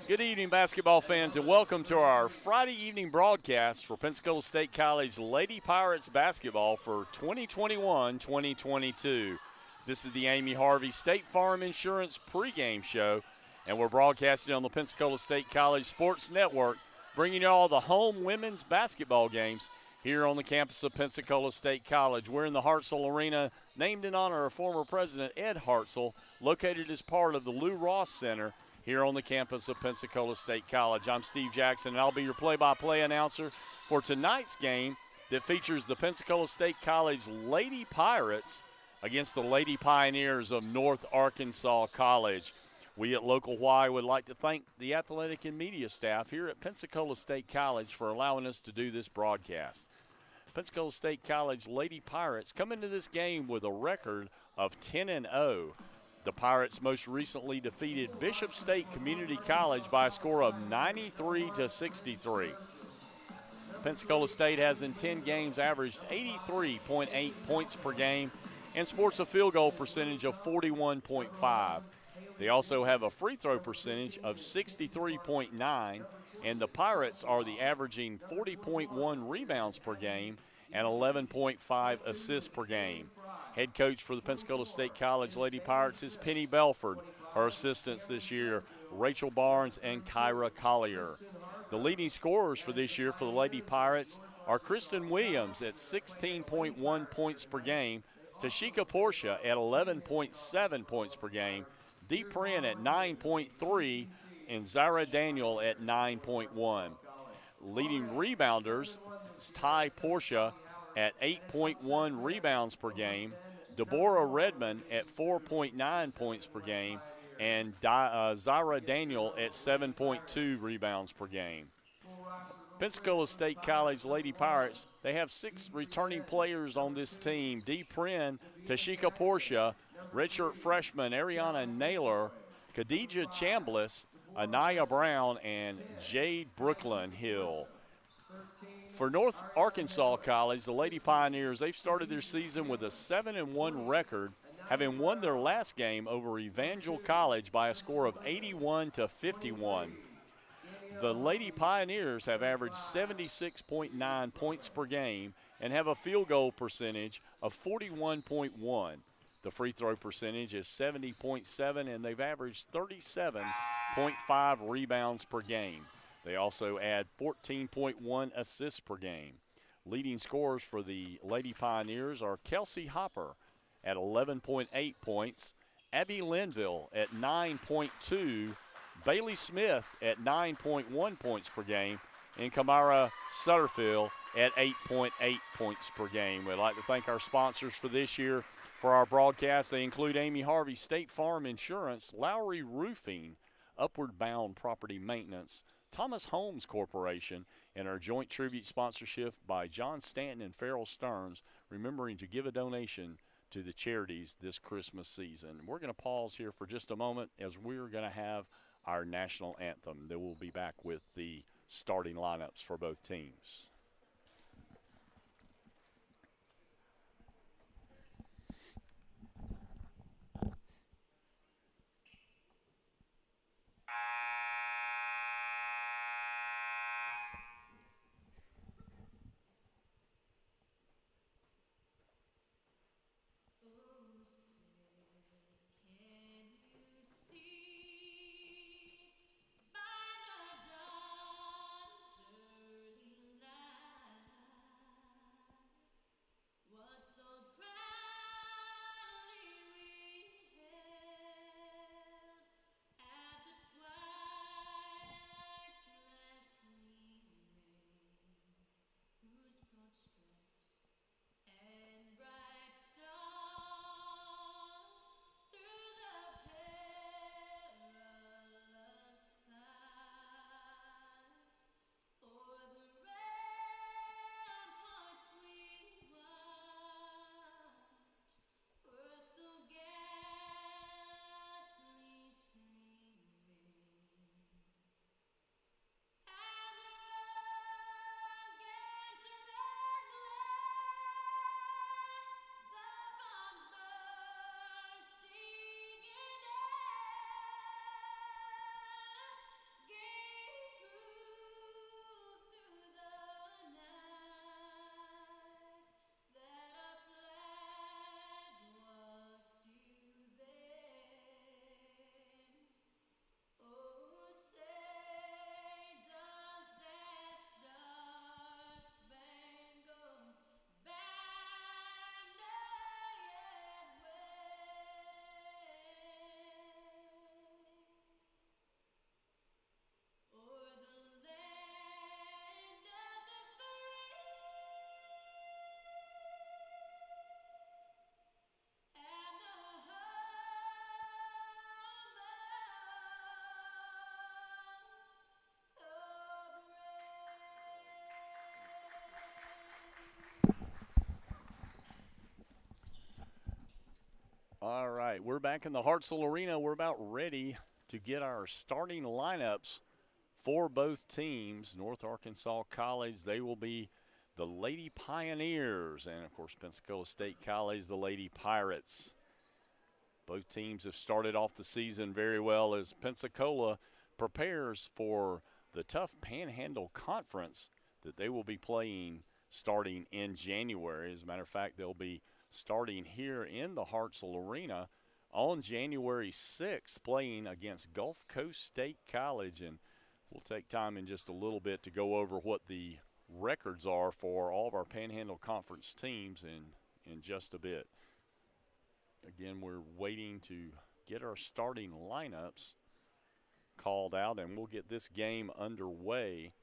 Good evening, basketball fans, and welcome to our Friday evening broadcast for Pensacola State College Lady Pirates basketball for 2021-2022. This is the Amy Harvey State Farm Insurance pregame show, and we're broadcasting on the Pensacola State College Sports Network, bringing you all the home women's basketball games here on the campus of Pensacola State College. We're in the Hartzell Arena, named in honor of former President Ed Hartzell, located as part of the Lou Ross Center here on the campus of Pensacola State College. I'm Steve Jackson, and I'll be your play-by-play announcer for tonight's game that features the Pensacola State College Lady Pirates against the Lady Pioneers of North Arkansas College. We at Local Y would like to thank the athletic and media staff here at Pensacola State College for allowing us to do this broadcast. Pensacola State College Lady Pirates come into this game with a record of 10-0. The Pirates most recently defeated Bishop State Community College by a score of 93-63. Pensacola State has in 10 games averaged 83.8 points per game and sports a field goal percentage of 41.5. They also have a free throw percentage of 63.9, and the Pirates are the averaging 40.1 rebounds per game and 11.5 assists per game. Head coach for the Pensacola State College Lady Pirates is Penny Belford. Her assistants this year, Rachel Barnes and Kyra Collier. The leading scorers for this year for the Lady Pirates are Kristen Williams at 16.1 points per game, Tashika Portia at 11.7 points per game, Dee Prin at 9.3, and Zyra Daniel at 9.1. Leading rebounders is Ty Portia at 8.1 rebounds per game, Deborah Redmond at 4.9 points per game, and Zyra Daniel at 7.2 rebounds per game. Pensacola State College Lady Pirates, they have 6 returning players on this team. Dee Prin, Tashika Portia, redshirt freshman Ariana Naylor, Khadijah Chambliss, Anaya Brown, and Jade Brooklyn Hill. For North Arkansas College, the Lady Pioneers, they've started their season with a 7-1 record, having won their last game over Evangel College by a score of 81-51. The Lady Pioneers have averaged 76.9 points per game and have a field goal percentage of 41.1. The free throw percentage is 70.7, and they've averaged 37.5 rebounds per game. They also add 14.1 assists per game. Leading scorers for the Lady Pioneers are Kelsey Hopper at 11.8 points, Abby Linville at 9.2, Bailey Smith at 9.1 points per game, and Kamara Sutterfield at 8.8 points per game. We'd like to thank our sponsors for this year. For our broadcast, they include Amy Harvey State Farm Insurance, Lowry Roofing, Upward Bound Property Maintenance, Thomas Homes Corporation, and our joint tribute sponsorship by John Stanton and Farrell Stearns, remembering to give a donation to the charities this Christmas season. We're going to pause here for just a moment as we're going to have our national anthem. Then we'll be back with the starting lineups for both teams. right, we're back in the Hartselle Arena. We're about ready to get our starting lineups for both teams. North Arkansas College, they will be the Lady Pioneers, and of course Pensacola State College, the Lady Pirates. Both teams have started off the season very well as Pensacola prepares for the tough Panhandle Conference that they will be playing starting in January. As a matter of fact, they'll be starting here in the Hartselle Arena on January 6th, playing against Gulf Coast State College. And we'll take time in just a little bit to go over what the records are for all of our Panhandle Conference teams in just a bit. Again, we're waiting to get our starting lineups called out, and we'll get this game underway.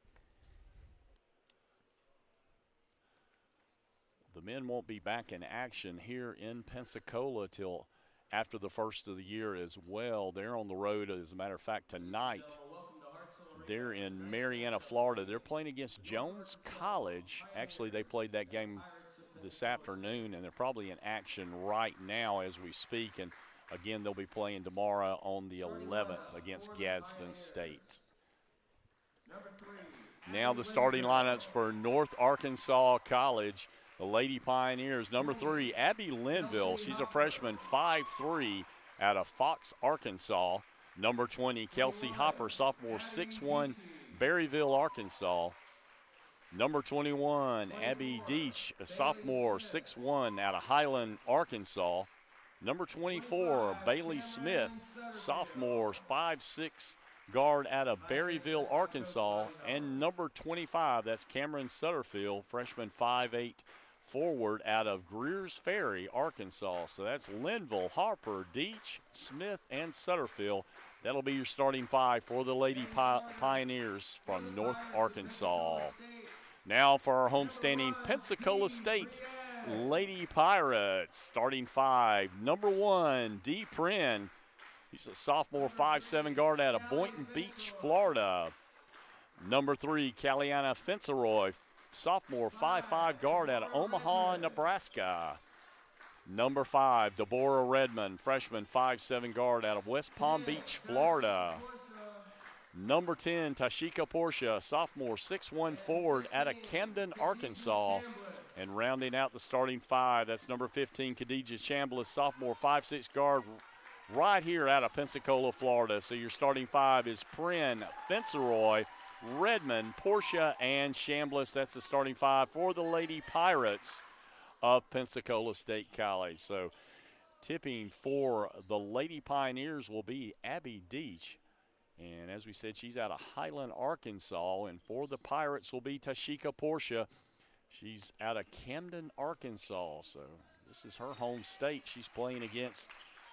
The men won't be back in action here in Pensacola till after the first of the year as well. They're on the road, as a matter of fact, tonight. They're in Marianna, Florida. They're playing against Jones College. Actually, they played that game this afternoon, and they're probably in action right now as we speak. And again, they'll be playing tomorrow on the 11th against Gadsden State. Now the starting lineups for North Arkansas College. The Lady Pioneers, number 3, Abby Linville. She's a freshman, 5'3", out of Fox, Arkansas. Number 20, Kelsey Hopper, sophomore, 6'1", Berryville, Arkansas. Number 21, Abby Deach, a sophomore, 6'1", out of Highland, Arkansas. Number 24, Bailey Smith, sophomore, 5'6", guard out of Berryville, Arkansas. And number 25, that's Cameron Sutterfield, freshman, 5'8", forward out of Greers Ferry, Arkansas. So that's Linville, Harper, Deach, Smith, and Sutterfield. That'll be your starting 5 for the Lady Pioneers from North Arkansas. Now for our homestanding Pensacola State Lady Pirates. Starting 5, number 1, Dee Prin. He's a sophomore, 5'7", guard out of Boynton Beach, Florida. Number 3, Caliana Fenceroy, sophomore, 5'5", guard out of Omaha, Nebraska. Number 5, Deborah Redmond, freshman, 5'7", guard out of West Palm Beach, Florida. Number 10, Tashika Portia, sophomore, 6'1", forward out of Camden, Arkansas. And rounding out the starting 5, that's number 15, Khadijah Chambliss, sophomore, 5'6", guard right here out of Pensacola, Florida. So your starting 5 is Prin, Fenceroy, Redmond, Portia, and Chambliss. That's the starting 5 for the Lady Pirates of Pensacola State College. So tipping for the Lady Pioneers will be Abby Deach. And as we said, she's out of Highland, Arkansas. And for the Pirates will be Tashika Portia. She's out of Camden, Arkansas. So this is her home state she's playing against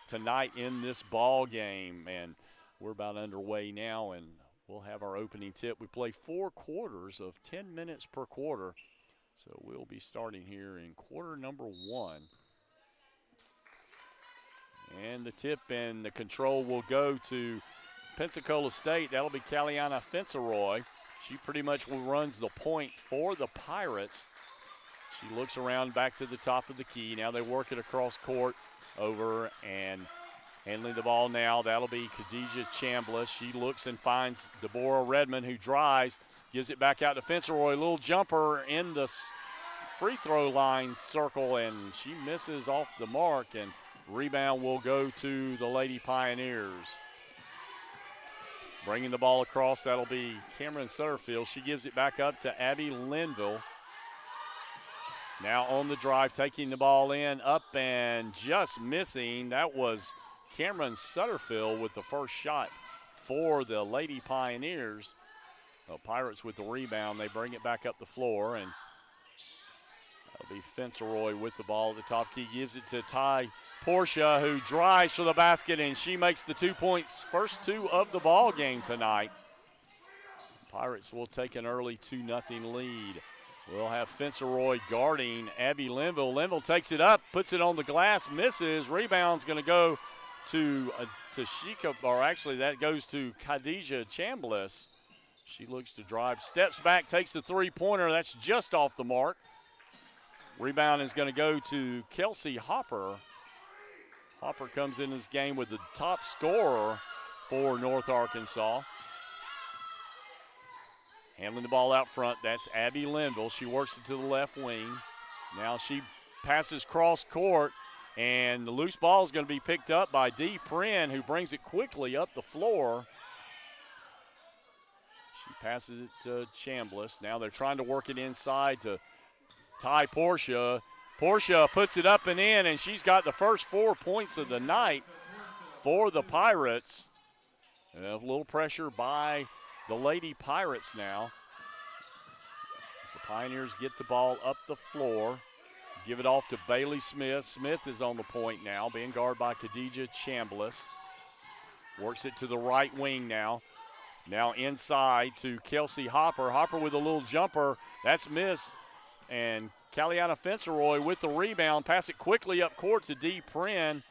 tonight in this ball game. And we're about underway now, and we'll have our opening tip. We play 4 quarters of 10 minutes per quarter. So we'll be starting here in quarter number 1. And the tip and the control will go to Pensacola State. That'll be Caliana Fenceroy. She pretty much runs the point for the Pirates. She looks around back to the top of the key. Now they work it across court over, and handling the ball now, that'll be Khadijah Chambliss. She looks and finds Deborah Redmond, who drives, gives it back out to Fenceroy. A little jumper in the free throw line circle, and she misses off the mark, and rebound will go to the Lady Pioneers. Bringing the ball across, that'll be Cameron Sutterfield. She gives it back up to Abby Linville. Now on the drive, taking the ball in, up and just missing. That was Cameron Sutterfield with the first shot for the Lady Pioneers. The Pirates with the rebound. They bring it back up the floor, and that'll be Fenceroy with the ball at the top key. Gives it to Ty Portia, who drives for the basket, and she makes the 2 points, first 2 of the ball game tonight. Pirates will take an early 2-0 lead. We'll have Fenceroy guarding Abby Linville. Linville takes it up, puts it on the glass, misses. Rebound's going to go to Tashika, or actually that goes to Khadijah Chambliss. She looks to drive, steps back, takes the three-pointer. That's just off the mark. Rebound is going to go to Kelsey Hopper. Hopper comes in this game with the top scorer for North Arkansas. Handling the ball out front, that's Abby Linville. She works it to the left wing. Now she passes cross court, and the loose ball is going to be picked up by Dee Prin, who brings it quickly up the floor. She passes it to Chambliss. Now they're trying to work it inside to Ty Portia. Portia puts it up and in, and she's got the first 4 points of the night for the Pirates. A little pressure by the Lady Pirates now. As the Pioneers get the ball up the floor, give it off to Bailey Smith. Smith is on the point now, being guarded by Khadijah Chambliss. Works it to the right wing now. Now inside to Kelsey Hopper. Hopper with a little jumper. That's miss. And Caliana Fenceroy with the rebound. Pass it quickly up court to Dee Prin.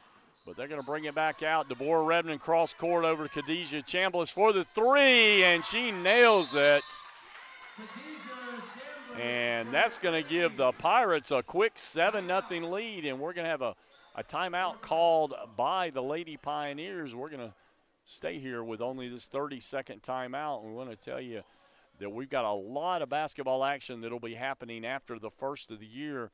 But they're going to bring it back out. Deborah Redmond cross court over to Khadijah Chambliss for the three, and she nails it. And that's going to give the Pirates a quick 7-0 lead, and we're going to have a timeout called by the Lady Pioneers. We're going to stay here with only this 30-second timeout, and we want to tell you that we've got a lot of basketball action that will be happening after the first of the year.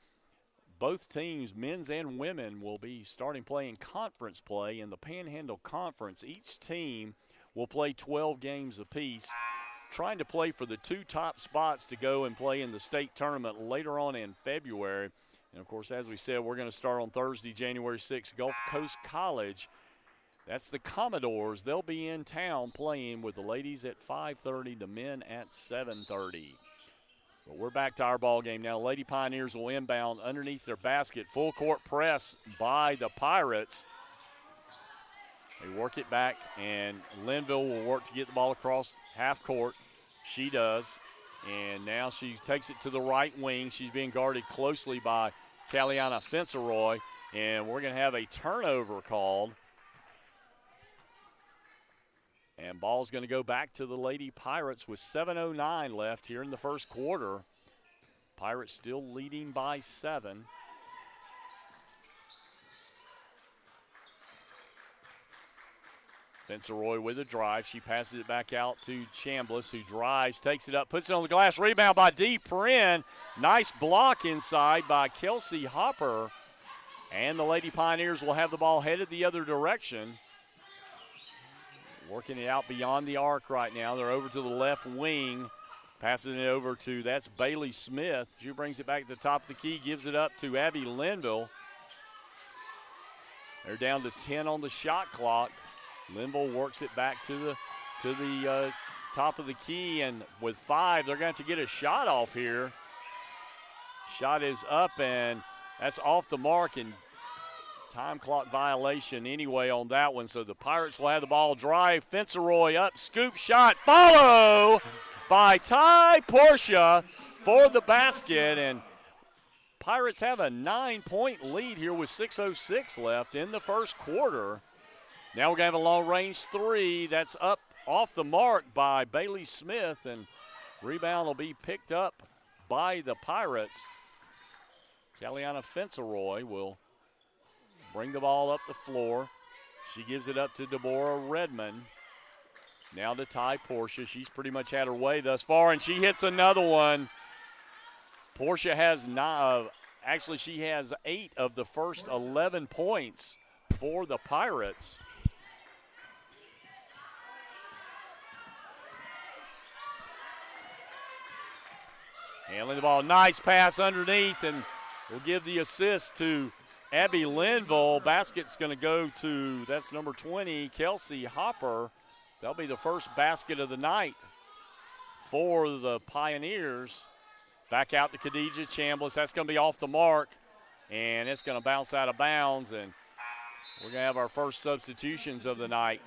Both teams, men's and women, will be starting playing conference play in the Panhandle Conference. Each team will play 12 games apiece, trying to play for the 2 top spots to go and play in the state tournament later on in February. And, of course, as we said, we're going to start on Thursday, January 6th, Gulf Coast College. That's the Commodores. They'll be in town playing with the ladies at 5:30, the men at 7:30. But we're back to our ball game now. Lady Pioneers will inbound underneath their basket. Full court press by the Pirates. They work it back, and Linville will work to get the ball across half court. She does. And now she takes it to the right wing. She's being guarded closely by Caliana Fenceroy. And we're going to have a turnover called. And ball's going to go back to the Lady Pirates with 7:09 left here in the first quarter. Pirates still leading by 7. Fenceroy with a drive. She passes it back out to Chambliss, who drives, takes it up, puts it on the glass. Rebound by Dee Prin. Nice block inside by Kelsey Hopper. And the Lady Pioneers will have the ball headed the other direction. Working it out beyond the arc right now. They're over to the left wing. Passing it over to, that's Bailey Smith. She brings it back to the top of the key, gives it up to Abby Linville. They're down to 10 on the shot clock. Linville works it back to the top of the key, and with 5, they're going to have to get a shot off here. Shot is up, and that's off the mark, and time clock violation anyway on that one. So the Pirates will have the ball drive. Fenceroy up, scoop shot, follow by Ty Portia for the basket, and Pirates have a 9-point lead here with 6:06 left in the first quarter. Now we're going to have a long-range 3. That's up off the mark by Bailey Smith, and rebound will be picked up by the Pirates. Caliana Fenceroy will bring the ball up the floor. She gives it up to Deborah Redmond. Now to Ty Portia. She's pretty much had her way thus far, and she hits another one. Portia has actually she has 8 of the first 11 points for the Pirates. Handling the ball, nice pass underneath, and we'll give the assist to Abby Linville. Basket's going to go to, that's number 20, Kelsey Hopper. So that'll be the first basket of the night for the Pioneers. Back out to Khadijah Chambliss. That's going to be off the mark, and it's going to bounce out of bounds, and we're going to have our first substitutions of the night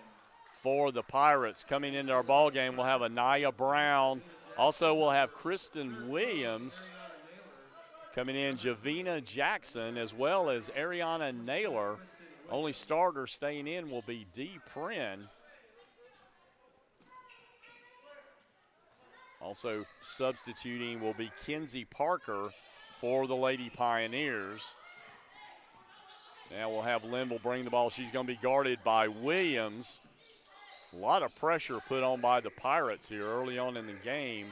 for the Pirates. Coming into our ball game, we'll have Anaya Brown. Also, we'll have Kristen Williams coming in, Javina Jackson, as well as Ariana Naylor. Only starter staying in will be Dee Prin. Also substituting will be Kenzie Parker for the Lady Pioneers. Now we'll have Linville bring the ball. She's going to be guarded by Williams. A lot of pressure put on by the Pirates here early on in the game.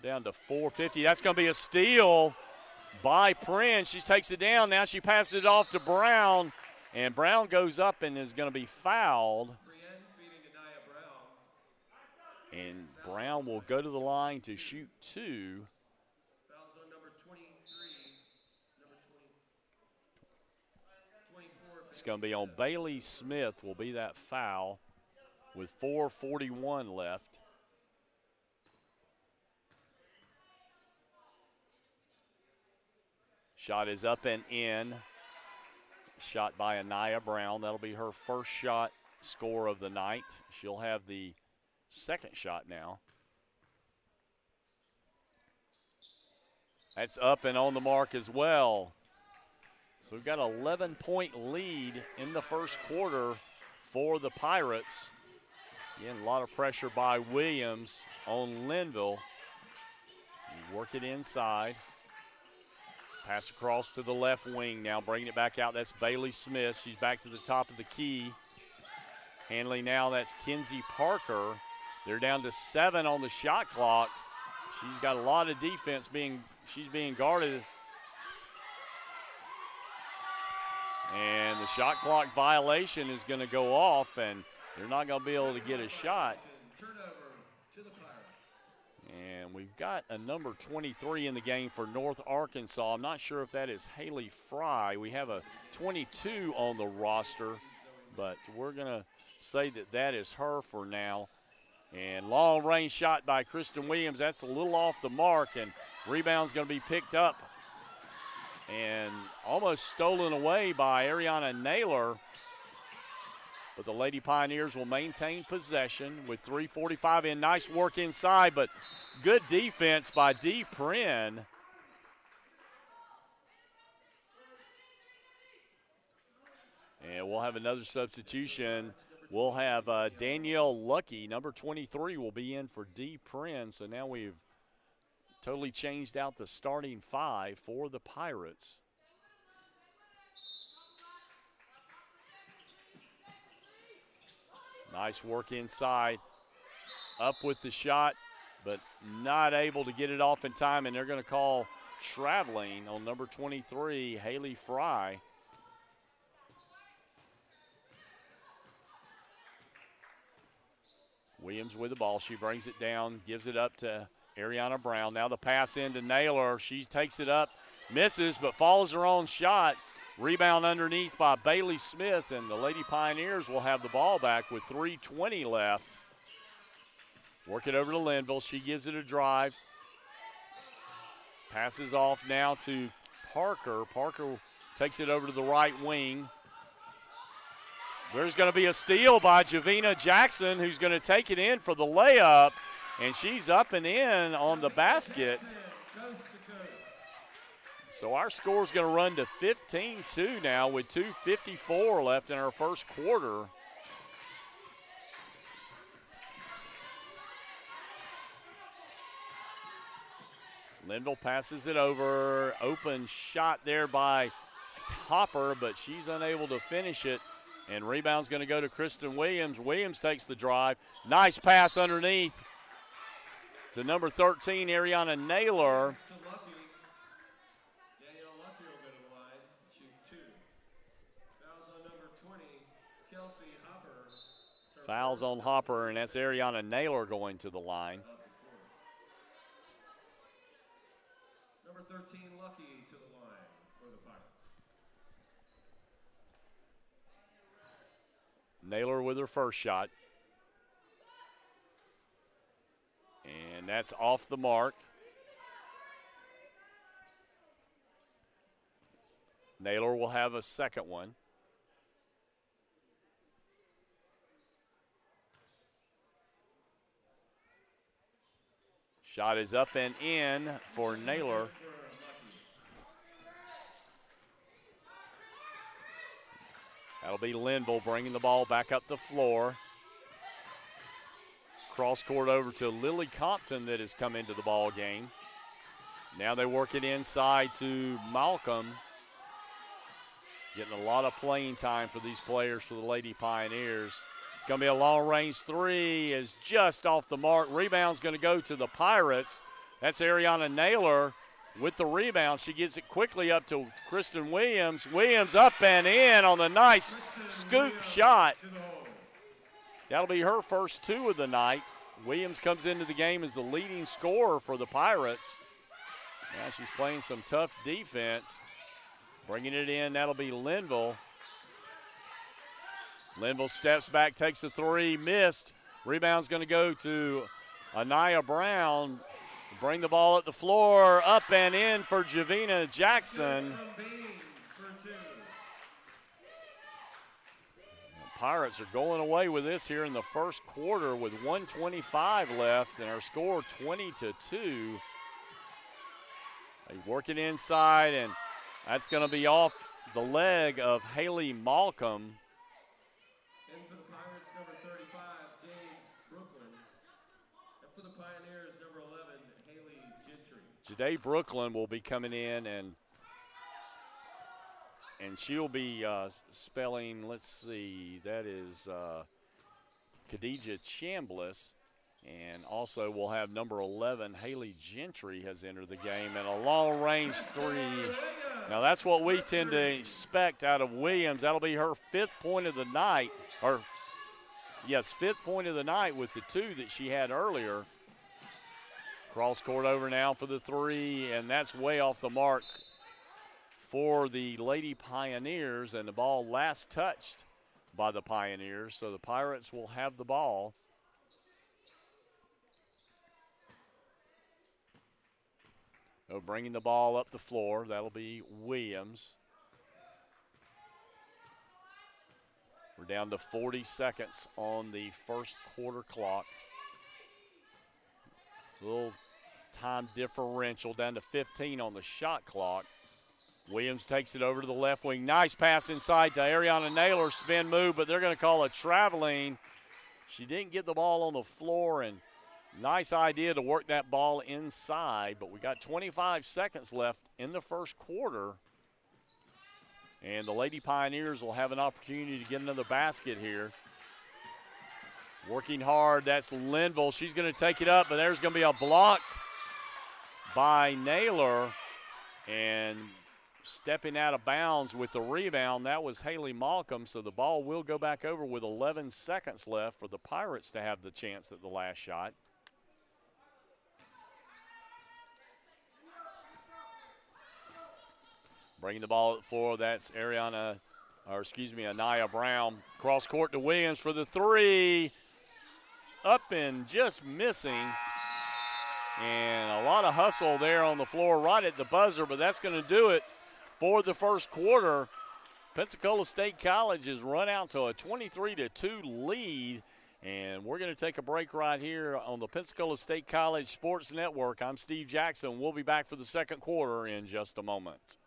Down to 4:50. That's going to be a steal by Prince. She takes it down. Now she passes it off to Brown. And Brown goes up and is going to be fouled. And Brown will go to the line to shoot two. It's going to be on Bailey Smith will be that foul with 4:41 left. Shot is up and in. Shot by Anaya Brown. That'll be her first shot score of the night. She'll have the second shot now. That's up and on the mark as well. So we've got an 11-point lead in the first quarter for the Pirates. Again, a lot of pressure by Williams on Linville. You work it inside. Pass across to the left wing now, bringing it back out. That's Bailey Smith. She's back to the top of the key. Handling now, that's Kenzie Parker. They're down to 7 on the shot clock. She's got a lot of defense she's being guarded. And the shot clock violation is going to go off, and they're not going to be able to get a shot. And we've got a number 23 in the game for North Arkansas. I'm not sure if that is Haley Fry. We have a 22 on the roster, but we're going to say that that is her for now. And long range shot by Kristen Williams. That's a little off the mark, and rebound's going to be picked up and almost stolen away by Ariana Naylor. But the Lady Pioneers will maintain possession with 3:45 in. Nice work inside, but good defense by Dee Prin. And we'll have another substitution. We'll have Danielle Lucky, number 23, will be in for Dee Prin. So now we've totally changed out the starting five for the Pirates. Nice work inside. Up with the shot, but not able to get it off in time, and they're going to call traveling on number 23, Haley Fry. Williams with the ball. She brings it down, gives it up to Ariana Brown. Now the pass into Naylor. She takes it up, misses, but follows her own shot. Rebound underneath by Bailey Smith, and the Lady Pioneers will have the ball back with 3:20 left. Work it over to Linville. She gives it a drive. Passes off now to Parker. Parker takes it over to the right wing. There's going to be a steal by Javina Jackson, who's going to take it in for the layup, and she's up and in on the basket. So our score is going to run to 15-2 now with 2:54 left in our first quarter. Linville passes it over. Open shot there by Hopper, but she's unable to finish it. And rebound's going to go to Kristen Williams. Williams takes the drive. Nice pass underneath to number 13, Ariana Naylor. Fouls on Hopper, and that's Ariana Naylor going to the line. Number 13, Lucky, to the line for the Pirates. Naylor with her first shot. And that's off the mark. Naylor will have a second one. Shot is up and in for Naylor. That'll be Linville bringing the ball back up the floor. Cross court over to Lily Compton that has come into the ball game. Now they work it inside to Malcolm. Getting a lot of playing time for these players for the Lady Pioneers. It's going to be a long-range three. Is just off the mark. Rebound's going to go to the Pirates. That's Ariana Naylor with the rebound. She gets it quickly up to Kristen Williams. Williams up and in on the nice scoop shot. That'll be her first 2 of the night. Williams comes into the game as the leading scorer for the Pirates. Now she's playing some tough defense. Bringing it in, that'll be Linville. Linville steps back, takes the three, missed. Rebound's going to go to Anaya Brown. Bring the ball at the floor, up and in for Javina Jackson. The Pirates are going away with this here in the first quarter with 1:25 left, and our score 20-2. They work it inside, and that's going to be off the leg of Haley Malcolm. And for the Pirates, number 35, Jade Brooklyn. And for the Pioneers, number 11, Haley Gentry. Jade Brooklyn will be coming in, and she'll be spelling, let's see, that is Khadijah Chambliss. And also we'll have number 11, Haley Gentry, has entered the game, and a long-range three. Now that's what we tend to expect out of Williams. That'll be her 5th point of the night, or yes, 5th point of the night with the 2 that she had earlier. Cross court over now for the three, and that's way off the mark for the Lady Pioneers, and the ball last touched by the Pioneers, so the Pirates will have the ball. So bringing the ball up the floor, that'll be Williams. We're down to 40 seconds on the first quarter clock. Little time differential down to 15 on the shot clock. Williams takes it over to the left wing. Nice pass inside to Ariana Naylor, spin move, but they're going to call a traveling. She didn't get the ball on the floor, and nice idea to work that ball inside, but we got 25 seconds left in the first quarter. And the Lady Pioneers will have an opportunity to get another basket here. Working hard, that's Linville. She's going to take it up, but there's going to be a block by Naylor. And stepping out of bounds with the rebound, that was Haley Malcolm. So the ball will go back over with 11 seconds left for the Pirates to have the chance at the last shot. Bringing the ball at the floor, that's Anaya Brown. Cross court to Williams for the three. Up and just missing. And a lot of hustle there on the floor right at the buzzer, but that's going to do it for the first quarter. Pensacola State College has run out to a 23-2 lead. And we're going to take a break right here on the Pensacola State College Sports Network. I'm Steve Jackson. We'll be back for the second quarter in just a moment.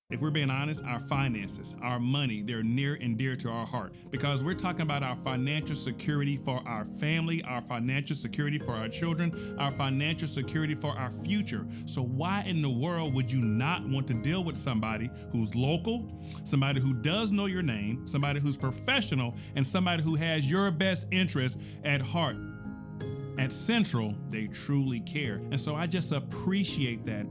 If we're being honest, our finances, our money, they're near and dear to our heart because we're talking about our financial security for our family, our financial security for our children, our financial security for our future. So why in the world would you not want to deal with somebody who's local, somebody who does know your name, somebody who's professional, and somebody who has your best interest at heart? At Central, they truly care. And so I just appreciate that.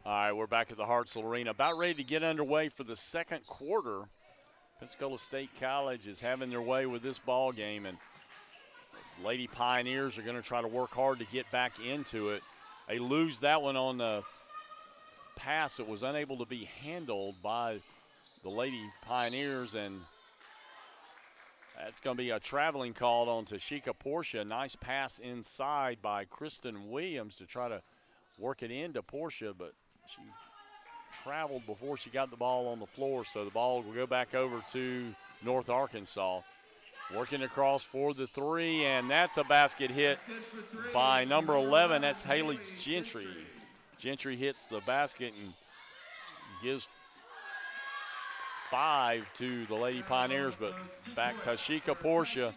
All right, we're back at the Hartsell Arena, about ready to get underway for the second quarter. Pensacola State College is having their way with this ball game, and Lady Pioneers are going to try to work hard to get back into it. They lose that one on the pass that was unable to be handled by the Lady Pioneers, and that's going to be a traveling call on Tashika Portia. Nice pass inside by Kristen Williams to try to work it into Portia, but she traveled before she got the ball on the floor, so the ball will go back over to North Arkansas. Working across for the three, and that's a basket hit by number 11. That's Haley Gentry. Gentry hits the basket and gives 5 to the Lady Pioneers, but back Tashika Portia.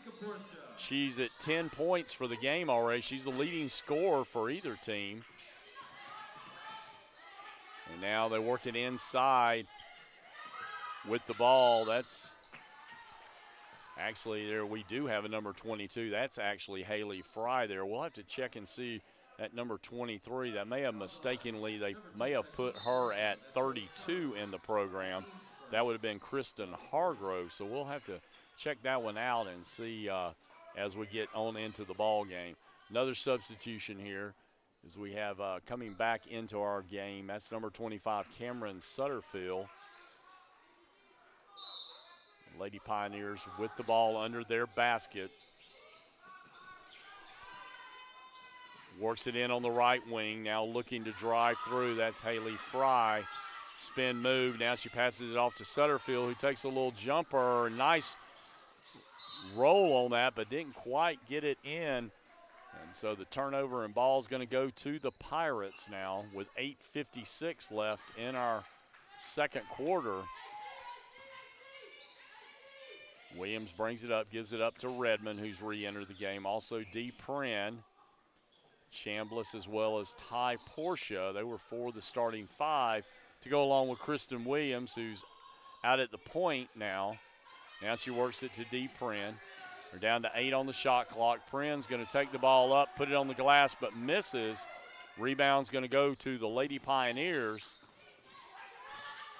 She's at 10 points for the game already. She's the leading scorer for either team. And now they're working inside with the ball. That's actually there. We do have a number 22. That's actually Haley Fry there. We'll have to check and see that number 23. That may have mistakenly, they may have put her at 32 in the program. That would have been Kristen Hargrove. So we'll have to check that one out and see as we get on into the ball game. Another substitution here as we have coming back into our game. That's number 25, Cameron Sutterfield. Lady Pioneers with the ball under their basket. Works it in on the right wing, now looking to drive through. That's Haley Fry. Spin move, now she passes it off to Sutterfield, who takes a little jumper. Nice roll on that, but didn't quite get it in. And so the turnover and ball is going to go to the Pirates now with 8:56 left in our second quarter. Williams brings it up, gives it up to Redmond, who's re-entered the game. Also Dee Prin, Chambliss, as well as Ty Portia. They were for the starting 5 to go along with Kristen Williams, who's out at the point now. Now she works it to Dee Prin. They're down to 8 on the shot clock. Prin's going to take the ball up, put it on the glass, but misses. Rebound's going to go to the Lady Pioneers.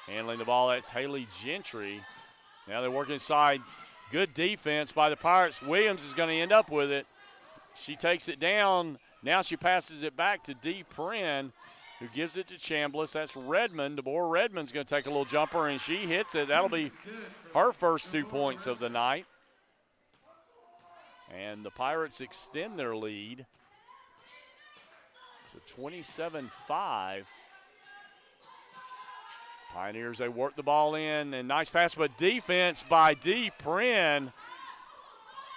Handling the ball, that's Haley Gentry. Now they're working inside. Good defense by the Pirates. Williams is going to end up with it. She takes it down. Now she passes it back to Dee Prin, who gives it to Chambliss. That's Redmond. Deborah Redmond's going to take a little jumper, and she hits it. That'll be her first 2 points of the night. And the Pirates extend their lead to 27-5. Pioneers, they work the ball in, and nice pass, but defense by Dee Prin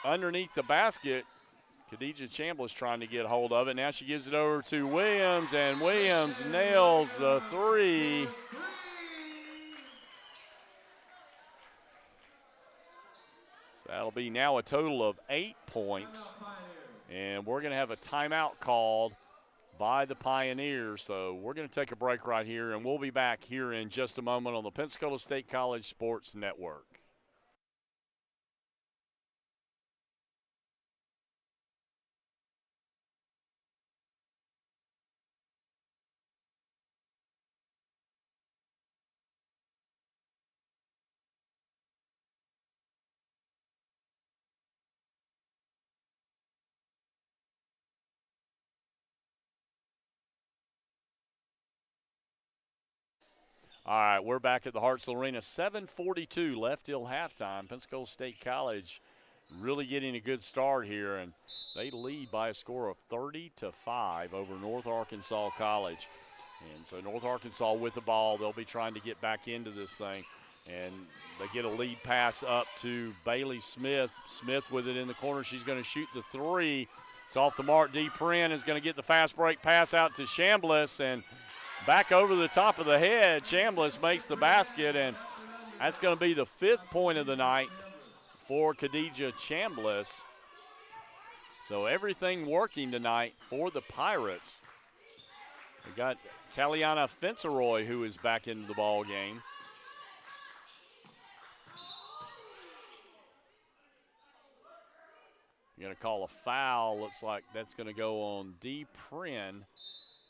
underneath the basket. Khadijah Chambliss trying to get a hold of it. Now she gives it over to Williams, and Williams nails the three. So that'll be now a total of 8 points. And we're going to have a timeout called by the Pioneers. So we're going to take a break right here, and we'll be back here in just a moment on the Pensacola State College Sports Network. All right, we're back at the Hartselle Arena. 7:42 left till halftime. Pensacola State College really getting a good start here, and they lead by a score of 30-5 over North Arkansas College. And so North Arkansas with the ball, they'll be trying to get back into this thing. And they get a lead pass up to Bailey Smith. Smith with it in the corner. She's going to shoot the three. It's off the mark. Dee Prin is going to get the fast break pass out to Chambliss, and back over the top of the head, Chambliss makes the basket, and that's going to be the 5th point of the night for Khadijah Chambliss. So everything working tonight for the Pirates. We got Kaliana Fenceroy, who is back into the ball game. You're going to call a foul. Looks like that's going to go on Dee Prin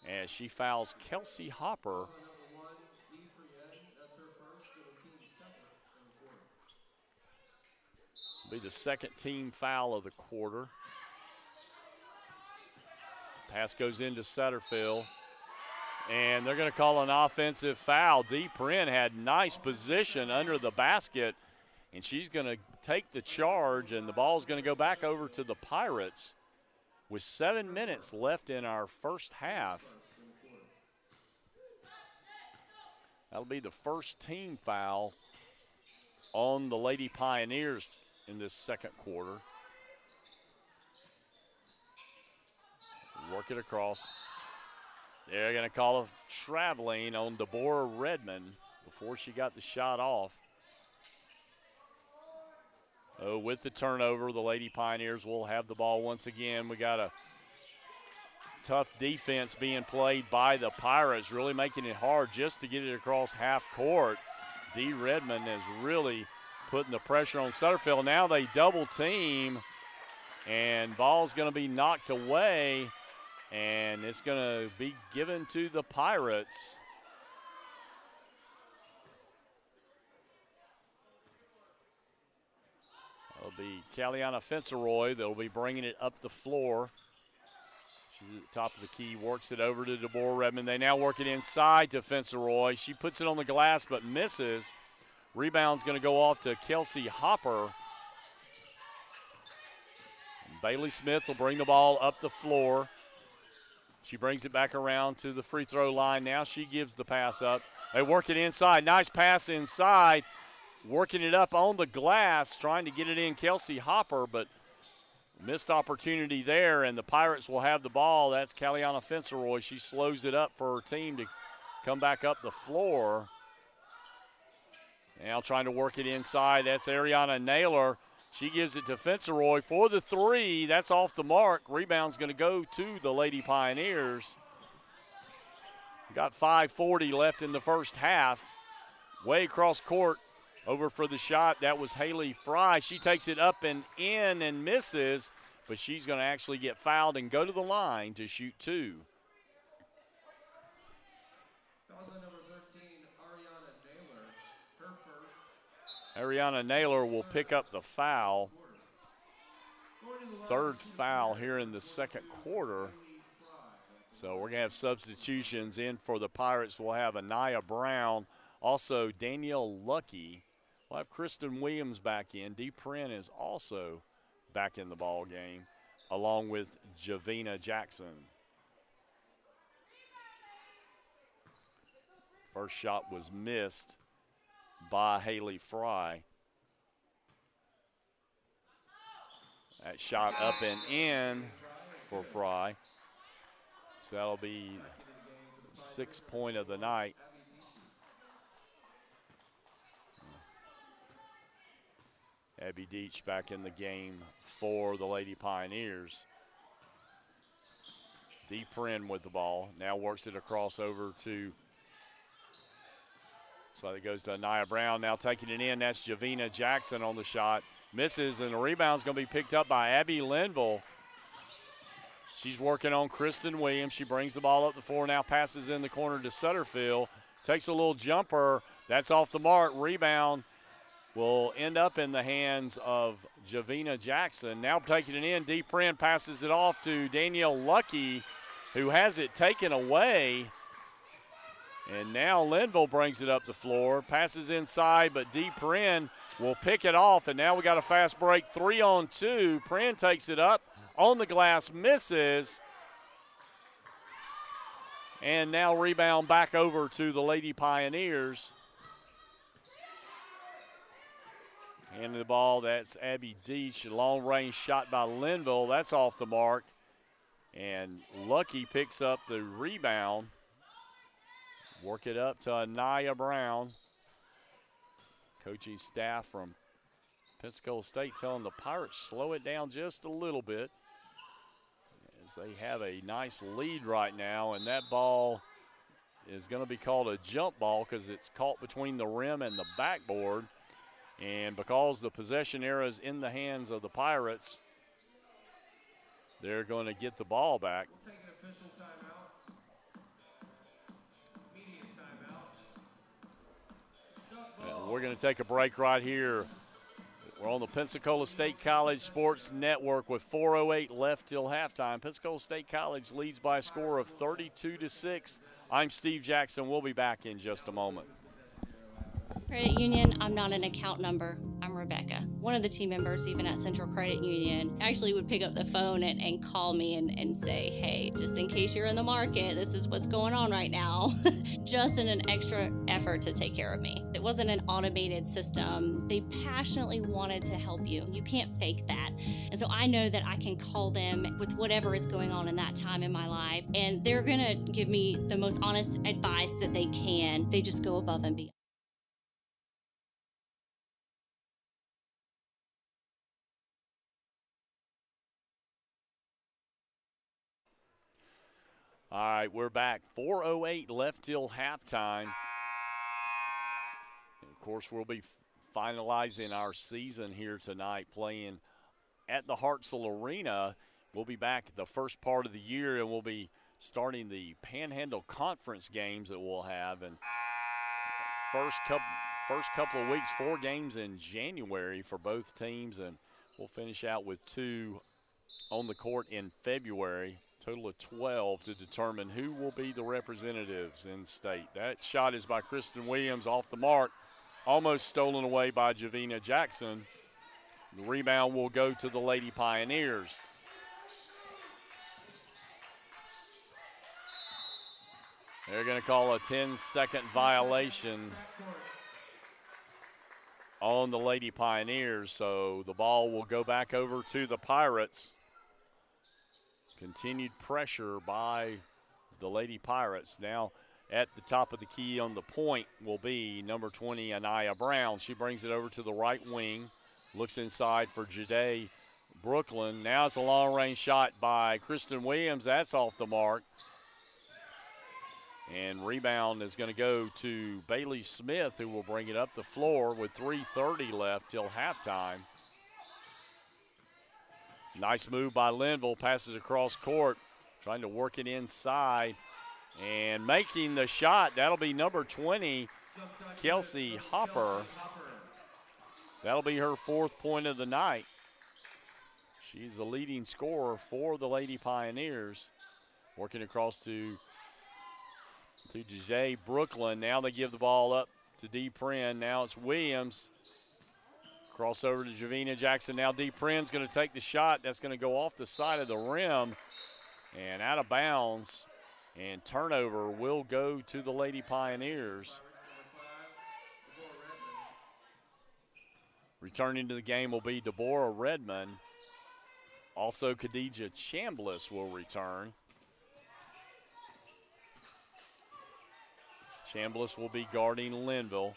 as she fouls Kelsey Hopper. Be the second team foul of the quarter. Pass goes into Sutterfield. And they're going to call an offensive foul. Dee Prin had nice position under the basket, and she's going to take the charge, and the ball's going to go back over to the Pirates with 7 minutes left in our first half. That'll be the first team foul on the Lady Pioneers in this second quarter. Work it across. They're going to call a traveling on Deborah Redmond before she got the shot off. Oh, with the turnover, the Lady Pioneers will have the ball once again. We got a tough defense being played by the Pirates, really making it hard just to get it across half court. Dee Redmond is really putting the pressure on Sutterfield. Now they double team, and ball's going to be knocked away. And it's going to be given to the Pirates. It'll be Caliana Fenceroy that'll be bringing it up the floor. She's at the top of the key, works it over to Deborah Redmond. They now work it inside to Fenceroy. She puts it on the glass but misses. Rebound's going to go off to Kelsey Hopper. And Bailey Smith will bring the ball up the floor. She brings it back around to the free throw line. Now she gives the pass up. They work it inside. Nice pass inside. Working it up on the glass, trying to get it in Kelsey Hopper, but missed opportunity there, and the Pirates will have the ball. That's Caliana Fenceroy. She slows it up for her team to come back up the floor. Now trying to work it inside. That's Ariana Naylor. She gives it to Fenceroy for the three. That's off the mark. Rebound's going to go to the Lady Pioneers. Got 5:40 left in the first half. Way across court, over for the shot. That was Haley Fry. She takes it up and in and misses, but she's going to actually get fouled and go to the line to shoot two. Ariana Naylor will pick up the foul. Third foul here in the second quarter. So we're going to have substitutions in for the Pirates. We'll have Anaya Brown, also Danielle Lucky. We'll have Kristen Williams back in. Dee Prin is also back in the ball game, along with Javina Jackson. First shot was missed by Haley Fry. That shot up and in for Fry. So that'll be 6th point of the night. Abby Deach back in the game for the Lady Pioneers. Dee Prin with the ball. Now works it across over to, so it goes to Anaya Brown. Now taking it in, that's Javina Jackson on the shot. Misses, and the rebound's going to be picked up by Abby Linville. She's working on Kristen Williams. She brings the ball up the floor, now passes in the corner to Sutterfield. Takes a little jumper. That's off the mark. Rebound will end up in the hands of Javina Jackson. Now taking it in, Dee Prin passes it off to Danielle Lucky, who has it taken away. And now Linville brings it up the floor, passes inside, but Dee Prin will pick it off, and now we got a fast break, 3-on-2. Prin takes it up on the glass, misses. And now rebound back over to the Lady Pioneers. Handing the ball, that's Abby Deach. Long range shot by Linville. That's off the mark. And Lucky picks up the rebound. Work it up to Anaya Brown. Coaching staff from Pensacola State telling the Pirates slow it down just a little bit, as they have a nice lead right now, and that ball is going to be called a jump ball because it's caught between the rim and the backboard. And because the possession era is in the hands of the Pirates, they're going to get the ball back. We'll take an official timeout. Media timeout. And we're going to take a break right here. We're on the Pensacola State College Sports Network with 4:08 left till halftime. Pensacola State College leads by a score of 32-6. I'm Steve Jackson. We'll be back in just a moment. Credit Union, I'm not an account number. I'm Rebecca. One of the team members, even at Central Credit Union, actually would pick up the phone and call me and say, hey, just in case you're in the market, this is what's going on right now. Just in an extra effort to take care of me. It wasn't an automated system. They passionately wanted to help you. You can't fake that. And so I know that I can call them with whatever is going on in that time in my life, and they're gonna give me the most honest advice that they can. They just go above and beyond. All right, we're back. 4:08 left till halftime. And of course, we'll be finalizing our season here tonight, playing at the Hartselle Arena. We'll be back the first part of the year, and we'll be starting the Panhandle Conference games that we'll have. And first couple of weeks, 4 games in January for both teams, and we'll finish out with 2 on the court in February. Total of 12 to determine who will be the representatives in state. That shot is by Kristen Williams off the mark, almost stolen away by Javina Jackson. The rebound will go to the Lady Pioneers. They're going to call a 10-second violation on the Lady Pioneers, so the ball will go back over to the Pirates. Continued pressure by the Lady Pirates. Now at the top of the key on the point will be number 20, Anaya Brown. She brings it over to the right wing, looks inside for Jade Brooklyn. Now it's a long-range shot by Kristen Williams. That's off the mark. And rebound is going to go to Bailey Smith, who will bring it up the floor with 3:30 left till halftime. Nice move by Linville, passes across court, trying to work it inside and making the shot. That'll be number 20, Kelsey Hopper. That'll be her 4th point of the night. She's the leading scorer for the Lady Pioneers. Working across to Jade Brooklyn. Now they give the ball up to D. Prin. Now it's Williams. Crossover to Javina Jackson. Now D. Prin's going to take the shot. That's going to go off the side of the rim and out of bounds. And turnover will go to the Lady Pioneers. Returning to the game will be Deborah Redmond. Also, Khadijah Chambliss will return. Chambliss will be guarding Linville.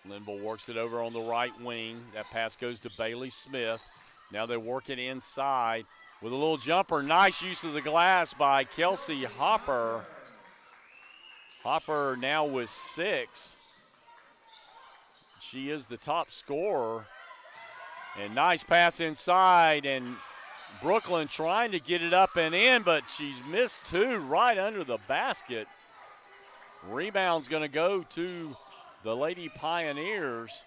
Linville works it over on the right wing. That pass goes to Bailey Smith. Now they work it inside with a little jumper. Nice use of the glass by Kelsey Hopper. Hopper now with 6. She is the top scorer. And nice pass inside, and Brooklyn trying to get it up and in, but she's missed 2 right under the basket. Rebound's going to go to the Lady Pioneers.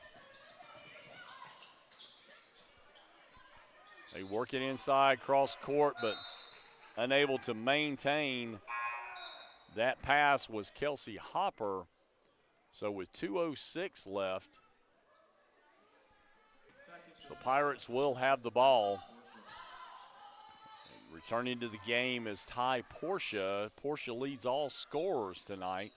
They work it inside, cross court, but unable to maintain. That pass was Kelsey Hopper. So with 2:06 left, the Pirates will have the ball. Returning to the game is Ty Portia. Portia leads all scorers tonight.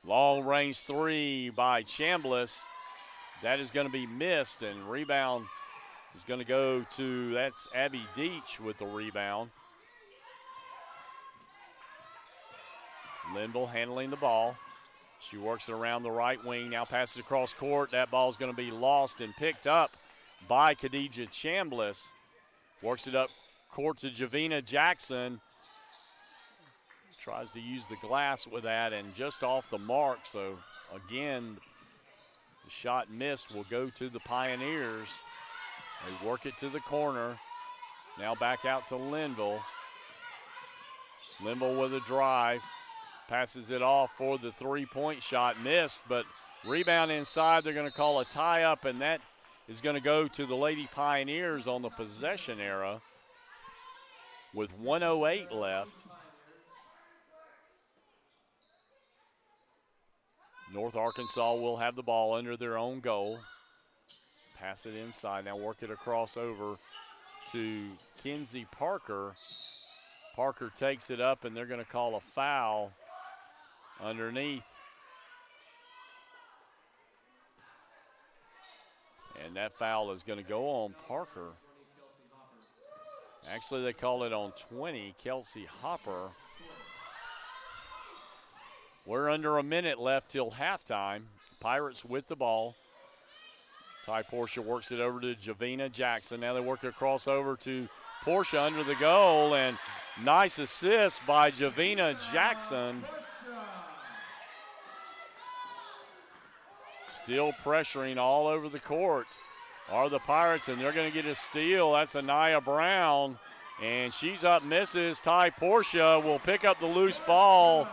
Long range 3 by Chambliss. That is going to be missed, and rebound is going to go to, that's Abby Deach with the rebound. Linville handling the ball. She works it around the right wing, now passes across court. That ball is going to be lost and picked up by Khadijah Chambliss. Works it up court to Javina Jackson. Tries to use the glass with that and just off the mark. So again, the shot missed will go to the Pioneers. They work it to the corner. Now back out to Linville. Linville with a drive. passes it off for the three-point shot, missed, but rebound inside. They're going to call a tie-up, and that is going to go to the Lady Pioneers on the possession era with 1:08 left. North Arkansas will have the ball under their own goal. Pass it inside. Now work it across over to Kenzie Parker. Parker takes it up, and they're going to call a foul underneath. And that foul is going to go on Parker. Actually, they call it on 20, Kelsey Hopper. We're under a minute left till halftime. Pirates with the ball. Ty Portia works it over to Javina Jackson. Now they work it across over to Portia under the goal, and nice assist by Javina Jackson. Still pressuring all over the court are the Pirates, and they're going to get a steal. That's Anaya Brown, and she's up, misses. Ty Portia will pick up the loose ball,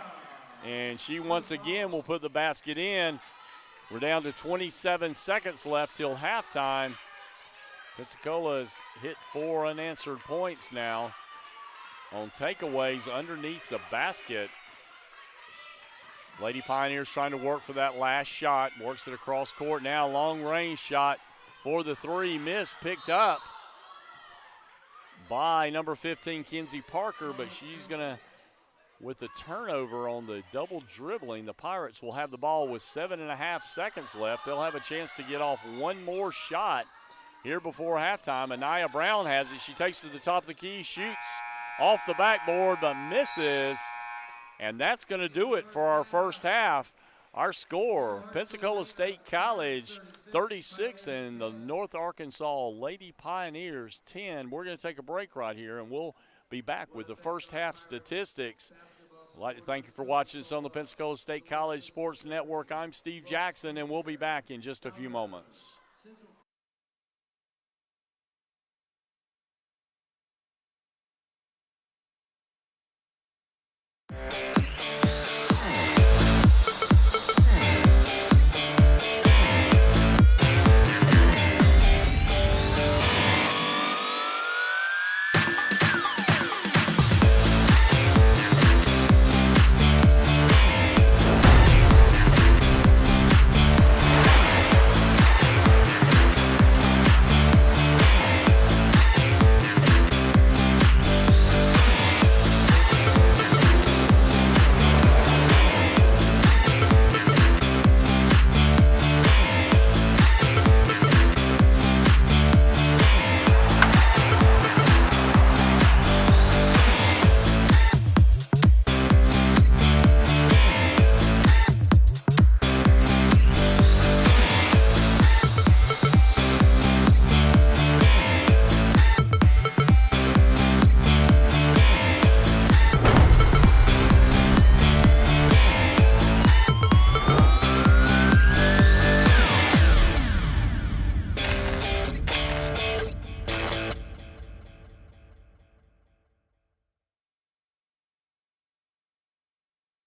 and she once again will put the basket in. We're down to 27 seconds left till halftime. Pensacola's hit 4 unanswered points now on takeaways underneath the basket. Lady Pioneers trying to work for that last shot. Works it across court now. Long range shot for the three. Miss, picked up by number 15, Kenzie Parker, but she's going to, with the turnover on the double dribbling, the Pirates will have the ball with 7.5 seconds left. They'll have a chance to get off one more shot here before halftime. Anaya Brown has it. She takes it to the top of the key, shoots off the backboard, but misses. And that's going to do it for our first half. Our score, Pensacola State College 36 and the North Arkansas Lady Pioneers 10. We're going to take a break right here, and we'll be back with the first half statistics. I'd like to thank you for watching us on the Pensacola State College Sports Network. I'm Steve Jackson, and we'll be back in just a few moments.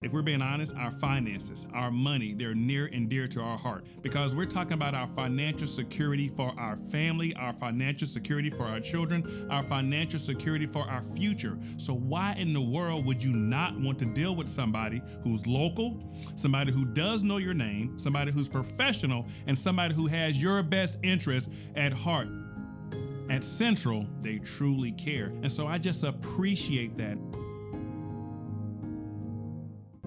If we're being honest, our finances, our money, they're near and dear to our heart because we're talking about our financial security for our family, our financial security for our children, our financial security for our future. So why in the world would you not want to deal with somebody who's local, somebody who does know your name, somebody who's professional, and somebody who has your best interest at heart? At Central, they truly care. And so I just appreciate that.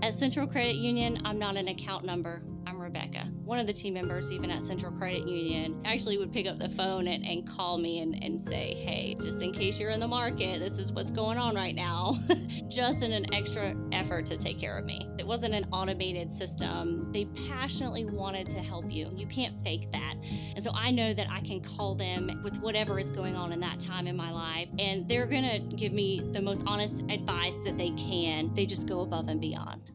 At Central Credit Union, I'm not an account number. I'm Rebecca. One of the team members, even at Central Credit Union, actually would pick up the phone and call me and say, hey, just in case you're in the market, this is what's going on right now. Just in an extra effort to take care of me. It wasn't an automated system. They passionately wanted to help you. You can't fake that. And so I know that I can call them with whatever is going on in that time in my life, and they're gonna give me the most honest advice that they can. They just go above and beyond.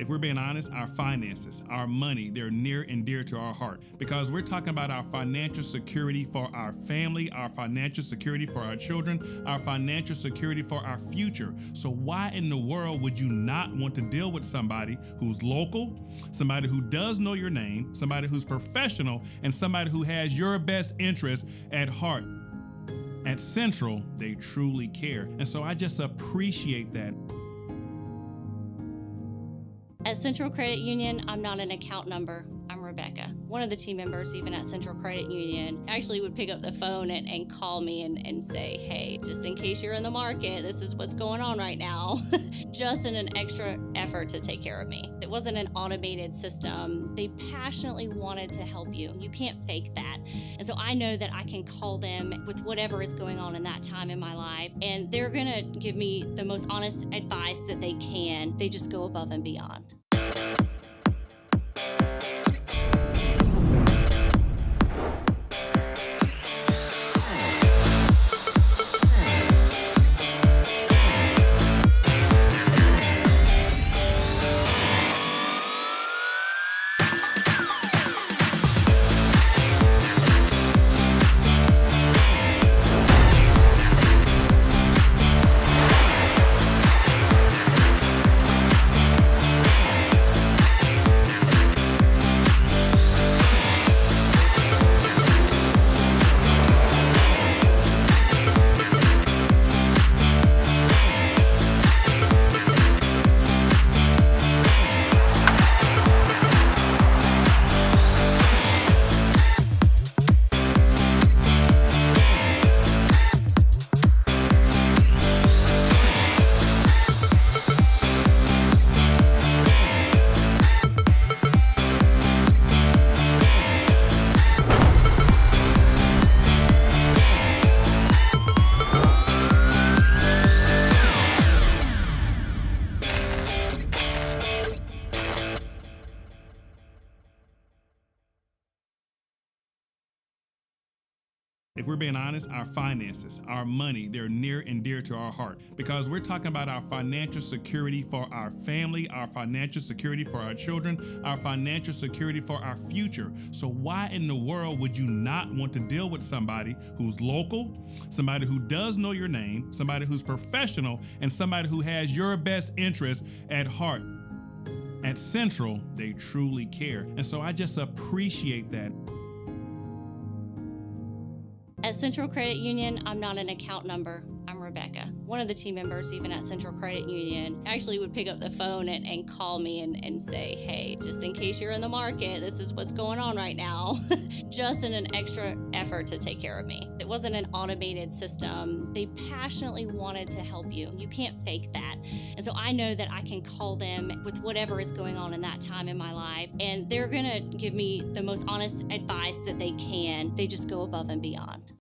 If we're being honest, our finances, our money, they're near and dear to our heart because we're talking about our financial security for our family, our financial security for our children, our financial security for our future. So why in the world would you not want to deal with somebody who's local, somebody who does know your name, somebody who's professional, and somebody who has your best interest at heart? At Central, they truly care. And so I just appreciate that. At Central Credit Union, I'm not an account number. I'm Rebecca. One of the team members, even at Central Credit Union, actually would pick up the phone and call me and say, hey, just in case you're in the market, this is what's going on right now. Just in an extra effort to take care of me. It wasn't an automated system. They passionately wanted to help you. You can't fake that. And so I know that I can call them with whatever is going on in that time in my life, and they're gonna give me the most honest advice that they can. They just go above and beyond. If we're being honest, our finances, our money, they're near and dear to our heart because we're talking about our financial security for our family, our financial security for our children, our financial security for our future. So why in the world would you not want to deal with somebody who's local, somebody who does know your name, somebody who's professional, and somebody who has your best interest at heart? At Central, they truly care. And so I just appreciate that. At Central Credit Union, I'm not an account number. I'm Rebecca. One of the team members, even at Central Credit Union, actually would pick up the phone and call me and say, hey, just in case you're in the market, this is what's going on right now. Just in an extra effort to take care of me. It wasn't an automated system. They passionately wanted to help you. You can't fake that. And so I know that I can call them with whatever is going on in that time in my life, and they're gonna give me the most honest advice that they can. They just go above and beyond.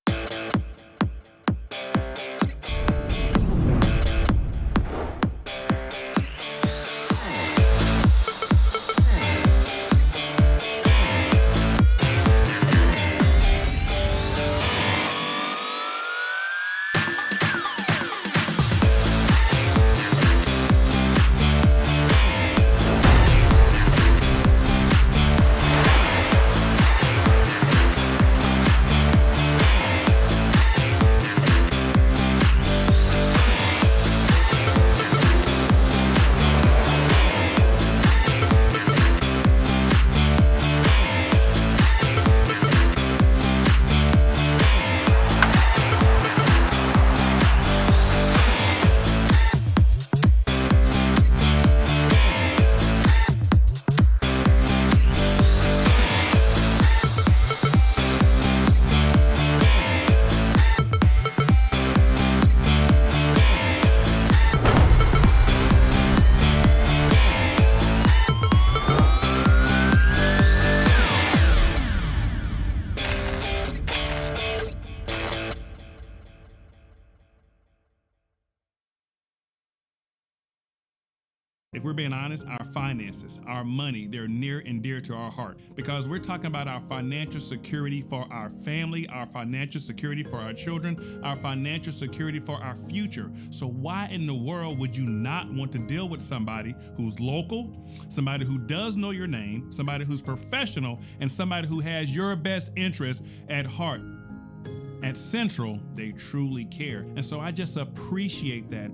If we're being honest, our finances, our money, they're near and dear to our heart because we're talking about our financial security for our family, our financial security for our children, our financial security for our future. So why in the world would you not want to deal with somebody who's local, somebody who does know your name, somebody who's professional, and somebody who has your best interest at heart? At Central, they truly care. And so I just appreciate that.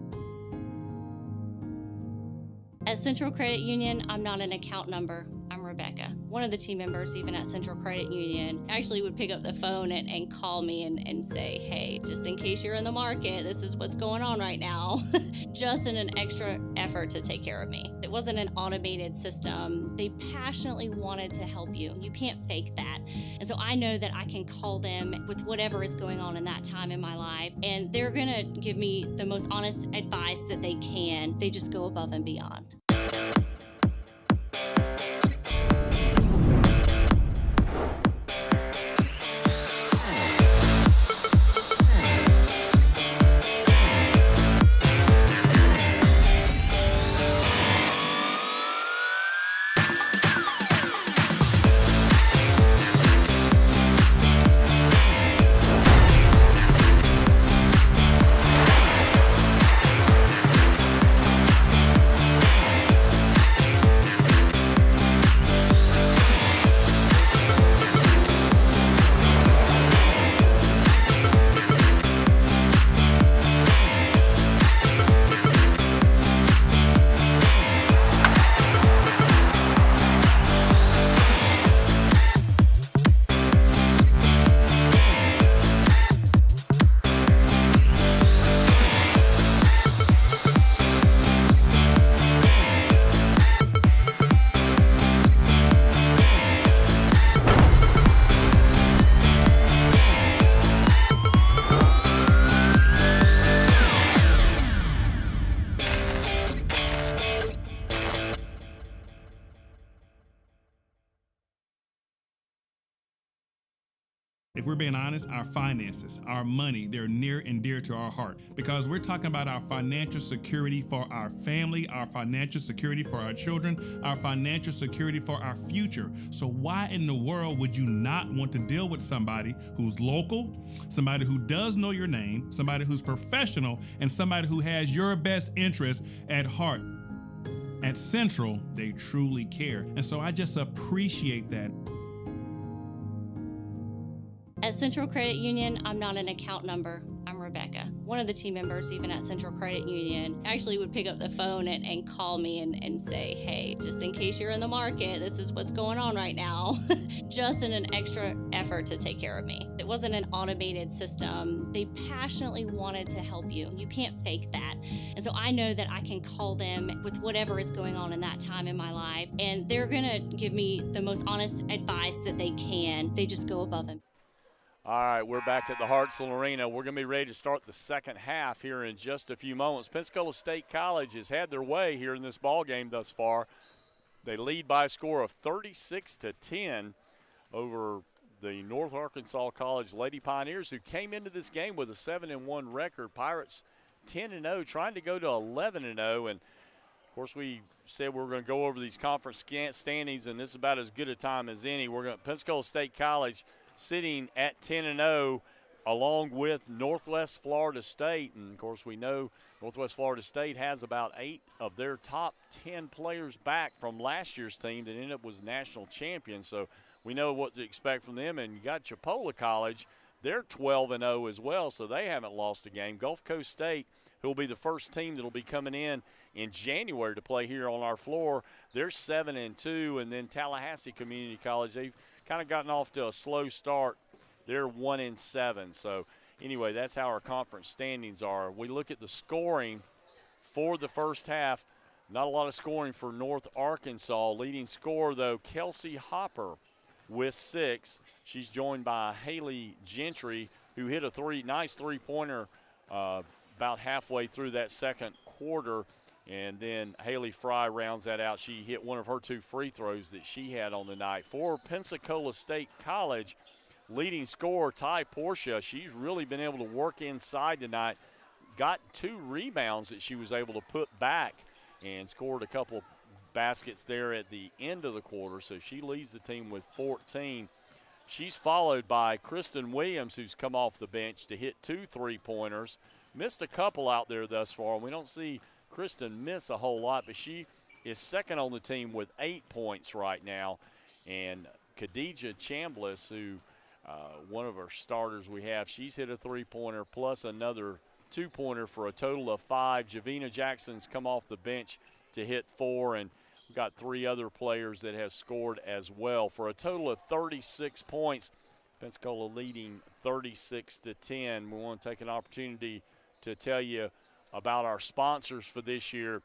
At Central Credit Union, I'm not an account number. I'm Rebecca. One of the team members, even at Central Credit Union, actually would pick up the phone and call me and say, hey, just in case you're in the market, this is what's going on right now. Just in an extra effort to take care of me. It wasn't an automated system. They passionately wanted to help you. You can't fake that. And so I know that I can call them with whatever is going on in that time in my life, and they're gonna give me the most honest advice that they can. They just go above and beyond. If we're being honest, our finances, our money, they're near and dear to our heart because we're talking about our financial security for our family, our financial security for our children, our financial security for our future. So why in the world would you not want to deal with somebody who's local, somebody who does know your name, somebody who's professional, and somebody who has your best interest at heart? At Central, they truly care. And so I just appreciate that. At Central Credit Union, I'm not an account number. I'm Rebecca. One of the team members, even at Central Credit Union, actually would pick up the phone and call me and say, hey, just in case you're in the market, this is what's going on right now. Just in an extra effort to take care of me. It wasn't an automated system. They passionately wanted to help you. You can't fake that. And so I know that I can call them with whatever is going on in that time in my life, and they're gonna give me the most honest advice that they can. They just go above and All right, we're back at the Hartselle Arena. We're going to be ready to start the second half here in just a few moments. Pensacola State College has had their way here in this ball game thus far. They lead by a score of 36-10 over the North Arkansas College Lady Pioneers, who came into this game with a 7-1 record. Pirates 10-0, trying to go to 11-0. And of course, we said we were going to go over these conference standings, and this is about as good a time as any. Pensacola State College sitting at 10-0 along with Northwest Florida State. And, of course, we know Northwest Florida State has about 8 of their top 10 players back from last year's team that ended up was national champions. So we know what to expect from them. And you got Chipola College. They're 12-0 as well, so they haven't lost a game. Gulf Coast State, who will be the first team that will be coming in January to play here on our floor, they're 7-2. And then Tallahassee Community College, they've kind of gotten off to a slow start. They're 1-7. So anyway, that's how our conference standings are. We look at the scoring for the first half. Not a lot of scoring for North Arkansas. Leading scorer, though, Kelsey Hopper with 6. She's joined by Haley Gentry, who hit a nice three-pointer about halfway through that second quarter. And then Haley Fry rounds that out. She hit one of her 2 free throws that she had on the night. For Pensacola State College, leading scorer Ty Portia, she's really been able to work inside tonight. Got 2 rebounds that she was able to put back and scored a couple baskets there at the end of the quarter, so she leads the team with 14. She's followed by Kristen Williams, who's come off the bench to hit 2 3-pointers. Missed a couple out there thus far, and we don't see Kristen miss a whole lot, but she is second on the team with 8 points right now. And Khadijah Chambliss, who one of our starters we have, she's hit a 3-pointer plus another 2-pointer for a total of 5. Javina Jackson's come off the bench to hit 4, and we've got 3 other players that have scored as well for a total of 36 points. Pensacola leading 36-10. We want to take an opportunity to tell you about our sponsors for this year.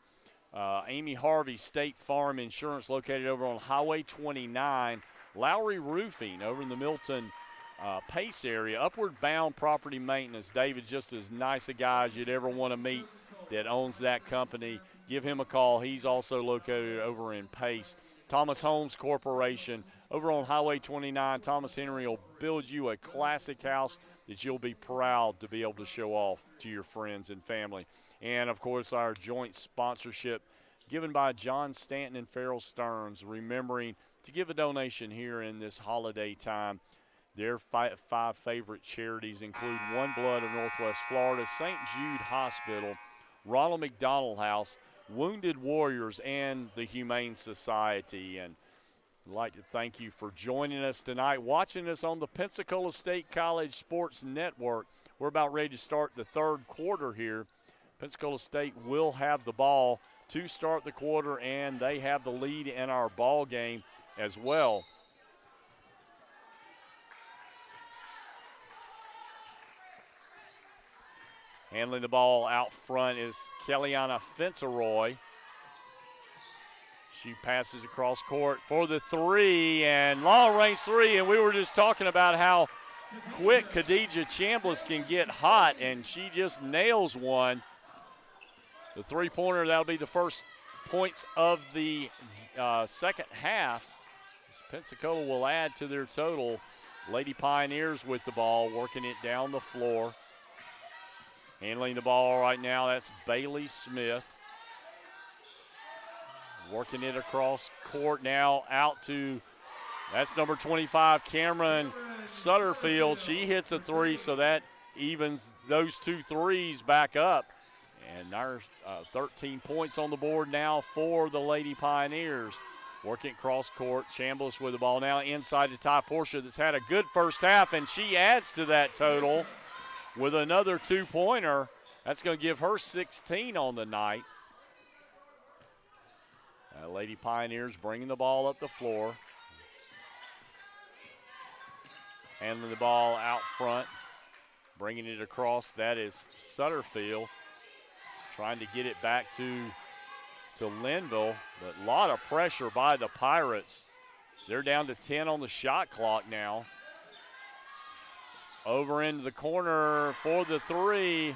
Amy Harvey State Farm Insurance, located over on Highway 29. Lowry Roofing over in the Milton Pace area. Upward Bound Property Maintenance. David, just as nice a guy as you'd ever want to meet that owns that company. Give him a call. He's also located over in Pace. Thomas Homes Corporation over on Highway 29. Thomas Henry will build you a classic house that you'll be proud to be able to show off to your friends and family. And, of course, our joint sponsorship given by John Stanton and Farrell Stearns, remembering to give a donation here in this holiday time. Their 5 favorite charities include One Blood of Northwest Florida, St. Jude Hospital, Ronald McDonald House, Wounded Warriors, and the Humane Society. And I'd like to thank you for joining us tonight, watching us on the Pensacola State College Sports Network. We're about ready to start the third quarter here. Pensacola State will have the ball to start the quarter, and they have the lead in our ball game as well. Handling the ball out front is Kellyanna Fenceroy. She passes across court for the 3, and long-range 3, and we were just talking about how quick Khadijah Chambliss can get hot, and she just nails one. The 3-pointer, that'll be the first points of the second half. Pensacola will add to their total. Lady Pioneers with the ball, working it down the floor. Handling the ball right now, that's Bailey Smith. Working it across court now out to, that's number 25, Cameron Sutterfield. She hits a 3, so that evens those 2 threes back up. And there's 13 points on the board now for the Lady Pioneers. Working cross court, Chambliss with the ball now inside to Ty Portia, that's had a good first half, and she adds to that total with another 2-pointer. That's going to give her 16 on the night. Lady Pioneers bringing the ball up the floor. Handling the ball out front, bringing it across. That is Sutterfield. Trying to get it back to Linville, but a lot of pressure by the Pirates. They're down to 10 on the shot clock now. Over into the corner for the 3,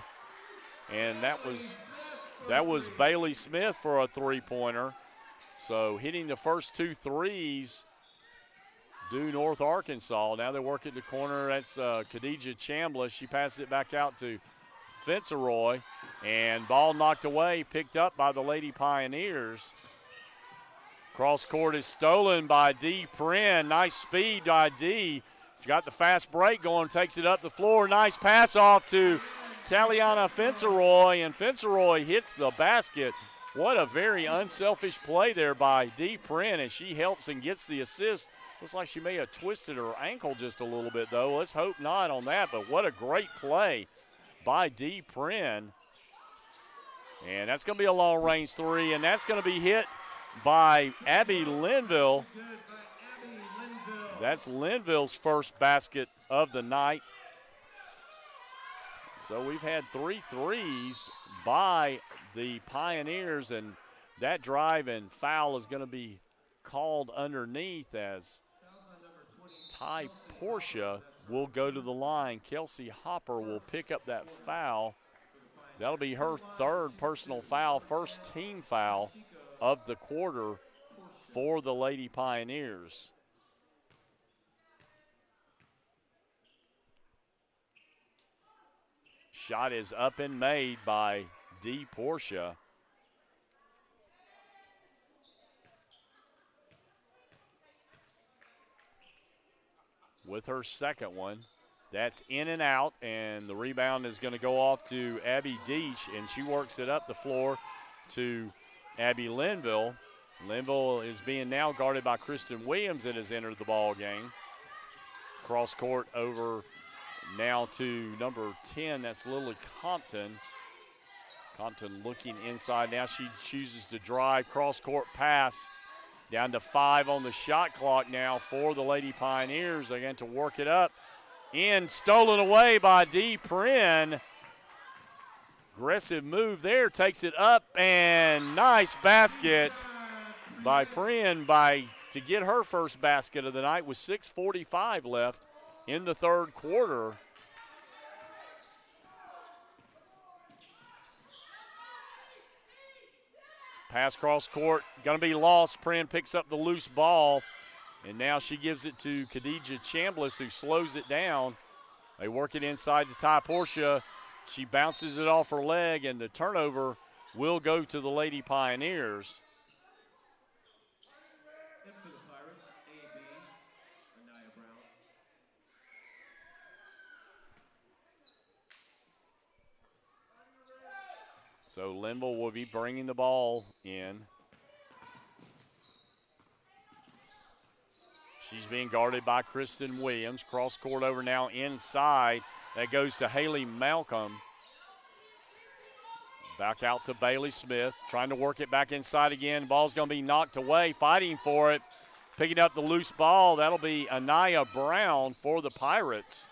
and that was Bailey Smith for a 3-pointer. So hitting the first 2 threes, due North Arkansas. Now they're working the corner. That's Khadijah Chambliss. She passes it back out to Fenceroy, and ball knocked away, picked up by the Lady Pioneers. Cross court is stolen by Dee Prin. Nice speed by Dee. She got the fast break going, takes it up the floor. Nice pass off to Kellyanna Fenceroy, and Fenceroy hits the basket. What a very unselfish play there by Dee Prin, and she helps and gets the assist. Looks like she may have twisted her ankle just a little bit, though. Let's hope not on that, but what a great play by Dee Prin. And that's going to be a long-range 3, and that's going to be hit by Abby Linville. That's Linville's first basket of the night. So we've had 3 threes by the Pioneers, and that drive and foul is going to be called underneath as Ty Portia will go to the line. Kelsey Hopper will pick up that foul. That'll be her 3rd personal foul, first team foul of the quarter for the Lady Pioneers. Shot is up and made by Dee Portia. with her second one. That's in and out, and the rebound is going to go off to Abby Deach, and she works it up the floor to Abby Linville. Linville is being now guarded by Kristen Williams that has entered the ball game. Cross court over now to number 10, that's Lily Compton. Compton looking inside now. She chooses to drive, cross court pass. Down to 5 on the shot clock now for the Lady Pioneers. They're going to work it up. Stolen away by Dee Prin. Aggressive move there, takes it up, and nice basket by Prin to get her first basket of the night with 6:45 left in the third quarter. Pass cross court, going to be lost. Prin picks up the loose ball, and now she gives it to Khadijah Chambliss, who slows it down. They work it inside to Ty Portia. She bounces it off her leg, and the turnover will go to the Lady Pioneers. And for the Pirates, A.B. Anaya Brown. So Linville will be bringing the ball in. She's being guarded by Kristen Williams. Cross court over now inside. That goes to Haley Malcolm. Back out to Bailey Smith. Trying to work it back inside again. Ball's going to be knocked away. Fighting for it. Picking up the loose ball. That'll be Anaya Brown for the Pirates.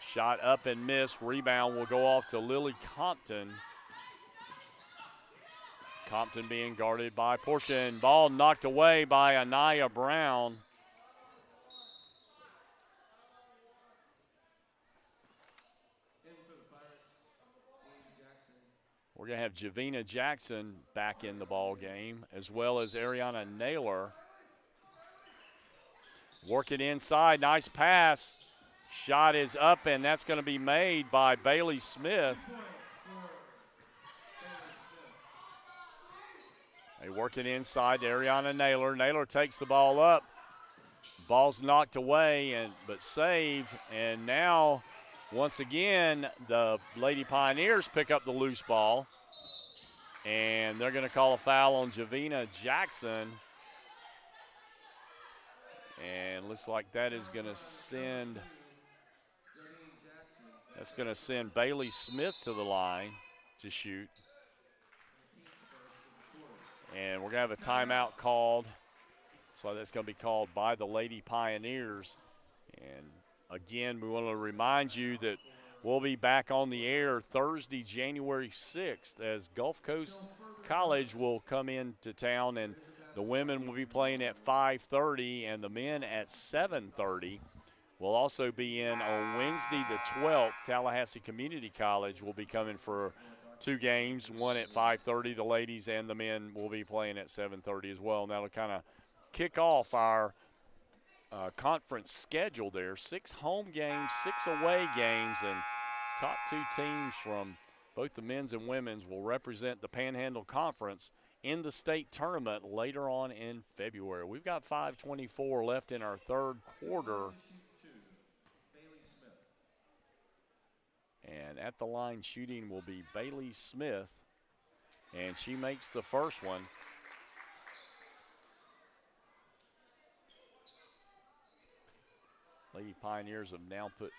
Shot up and missed. Rebound will go off to Lily Compton. Compton being guarded by Portia, and ball knocked away by Anaya Brown. We're going to have Javina Jackson back in the ball game, as well as Ariana Naylor. Work it inside, nice pass. Shot is up, and that's going to be made by Bailey Smith. They work it inside to Ariana Naylor. Naylor takes the ball up. Ball's knocked away, but saved. And now, once again, the Lady Pioneers pick up the loose ball. And they're going to call a foul on Javina Jackson. And looks like that is going to send Bailey Smith to the line to shoot. And we're going to have a timeout called. So that's going to be called by the Lady Pioneers. And again, we want to remind you that we'll be back on the air Thursday, January 6th, as Gulf Coast College will come into town, and the women will be playing at 5:30 and the men at 7:30. We'll also be in on Wednesday the 12th. Tallahassee Community College will be coming for 2 games, one at 5:30. The ladies and the men will be playing at 7:30 as well. And that'll kind of kick off our conference schedule there. 6 home games, 6 away games, and top 2 teams from both the men's and women's will represent the Panhandle Conference in the state tournament later on in February. We've got 5:24 left in our third quarter. And at the line shooting will be Bailey Smith, and she makes the first one. Lady Pioneers have now put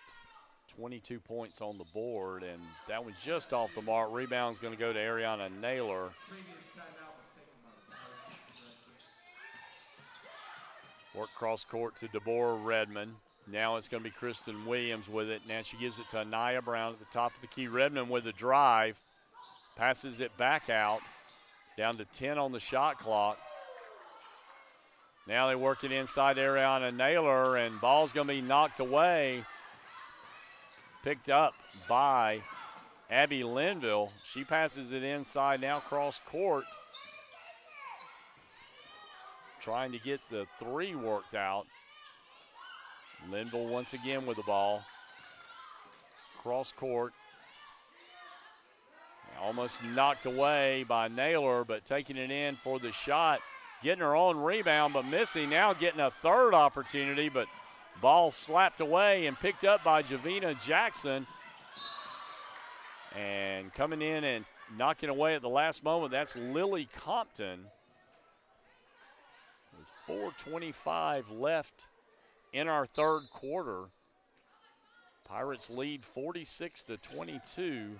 22 points on the board, and that was just off the mark. Rebound's going to go to Ariana Naylor. Work cross court to Deborah Redmond. Now it's going to be Kristen Williams with it. Now she gives it to Anaya Brown at the top of the key. Redmond with a drive. Passes it back out. Down to 10 on the shot clock. Now they work it inside Ariana Naylor, and ball's going to be knocked away. Picked up by Abby Linville. She passes it inside now cross court. Trying to get the 3 worked out. Linville once again with the ball. Cross court. Almost knocked away by Naylor, but taking it in for the shot getting her own rebound, but missing. Now getting a third opportunity, but ball slapped away and picked up by Javina Jackson. And coming in and knocking away at the last moment, that's Lily Compton. With 4:25 left in our third quarter. Pirates lead 46-22.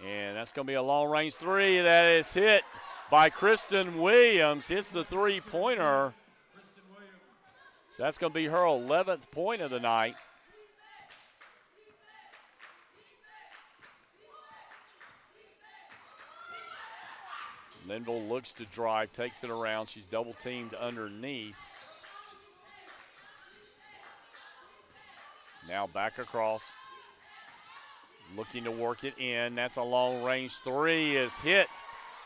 And that's going to be a long-range three that is hit by Kristen Williams. Hits the three-pointer. So that's going to be her 11th point of the night. Linville looks to drive, takes it around. She's double-teamed underneath. Now back across. Looking to work it in. That's a long-range three is hit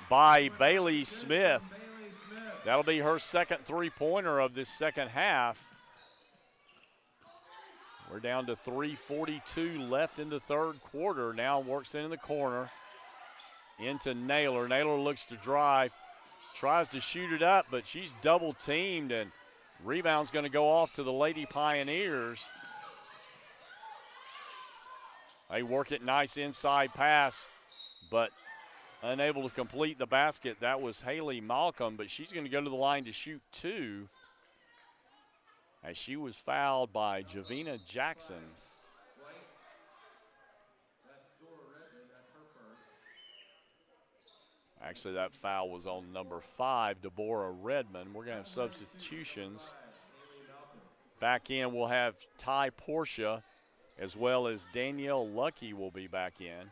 by Bailey Smith. That'll be her second three-pointer of this second half. We're down to 3:42 left in the third quarter. Now works in the corner. Into Naylor. Naylor looks to drive. Tries to shoot it up, but she's double-teamed, and rebound's going to go off to the Lady Pioneers. They work it nice inside pass, but unable to complete the basket. That was Haley Malcolm, but she's going to go to the line to shoot two as she was fouled by Javina Jackson. Actually, that foul was on number 5, Deborah Redmond. We're going to have substitutions. Back in, we'll have Ty Portia, as well as Danielle Lucky will be back in.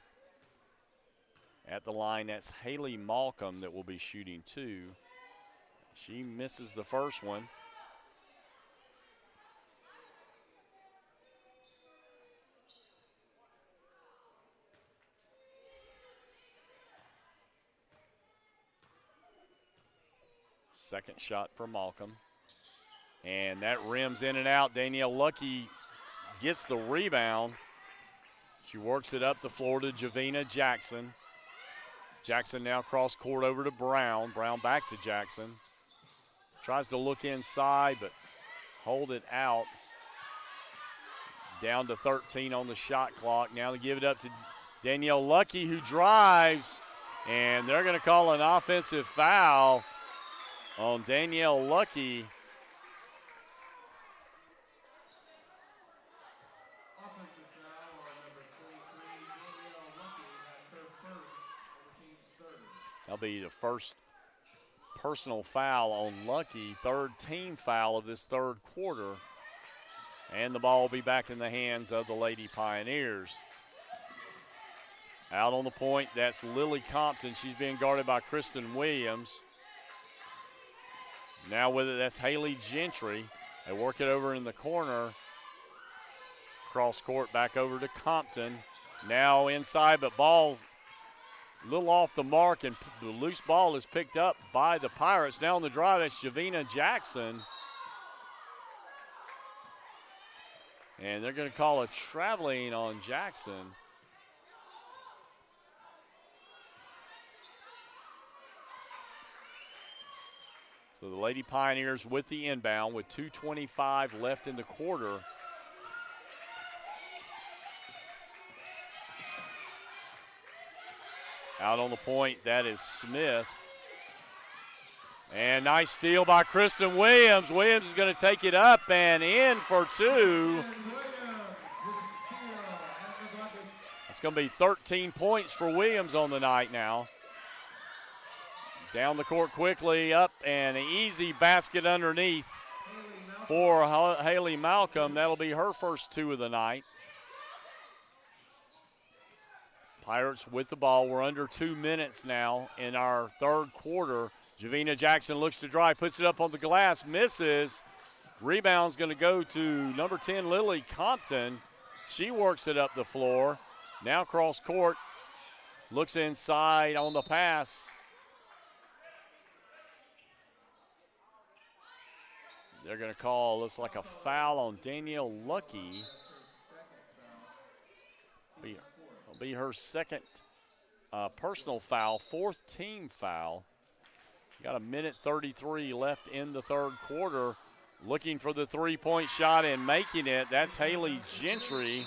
At the line, that's Haley Malcolm that will be shooting two. She misses the first one. Second shot for Malcolm. And that rims in and out. Danielle Lucky gets the rebound. She works it up the floor to Javina Jackson. Jackson now cross court over to Brown. Brown back to Jackson. Tries to look inside, but hold it out. Down to 13 on the shot clock. Now they give it up to Danielle Lucky, who drives. And they're going to call an offensive foul on Danielle Lucky. Offensive foul on number 23, Danielle Lucky. That's her first on the team's third. That'll be the first personal foul on Lucky, third team foul of this third quarter. And the ball will be back in the hands of the Lady Pioneers. Out on the point, that's Lily Compton. She's being guarded by Kristen Williams. Now with it, that's Haley Gentry. They work it over in the corner. Cross court back over to Compton. Now inside, but ball's a little off the mark, and the loose ball is picked up by the Pirates. Now on the drive, that's Javina Jackson. And they're going to call a traveling on Jackson. So the Lady Pioneers with the inbound with 2:25 left in the quarter. Out on the point, that is Smith. And nice steal by Kristen Williams. Williams is going to take it up and in for two. It's going to be 13 points for Williams on the night now. Down the court quickly, up, and an easy basket underneath for Haley Malcolm. That'll be her first two of the night. Pirates with the ball. We're under 2 minutes now in our third quarter. Javina Jackson looks to drive, puts it up on the glass, misses. Rebound's going to go to number 10, Lily Compton. She works it up the floor. Now cross court, looks inside on the pass. They're going to call, looks like a foul on Danielle Lucky. It'll be her second personal foul, fourth team foul. Got a minute 33 left in the third quarter. Looking for the three-point shot and making it. That's Haley Gentry.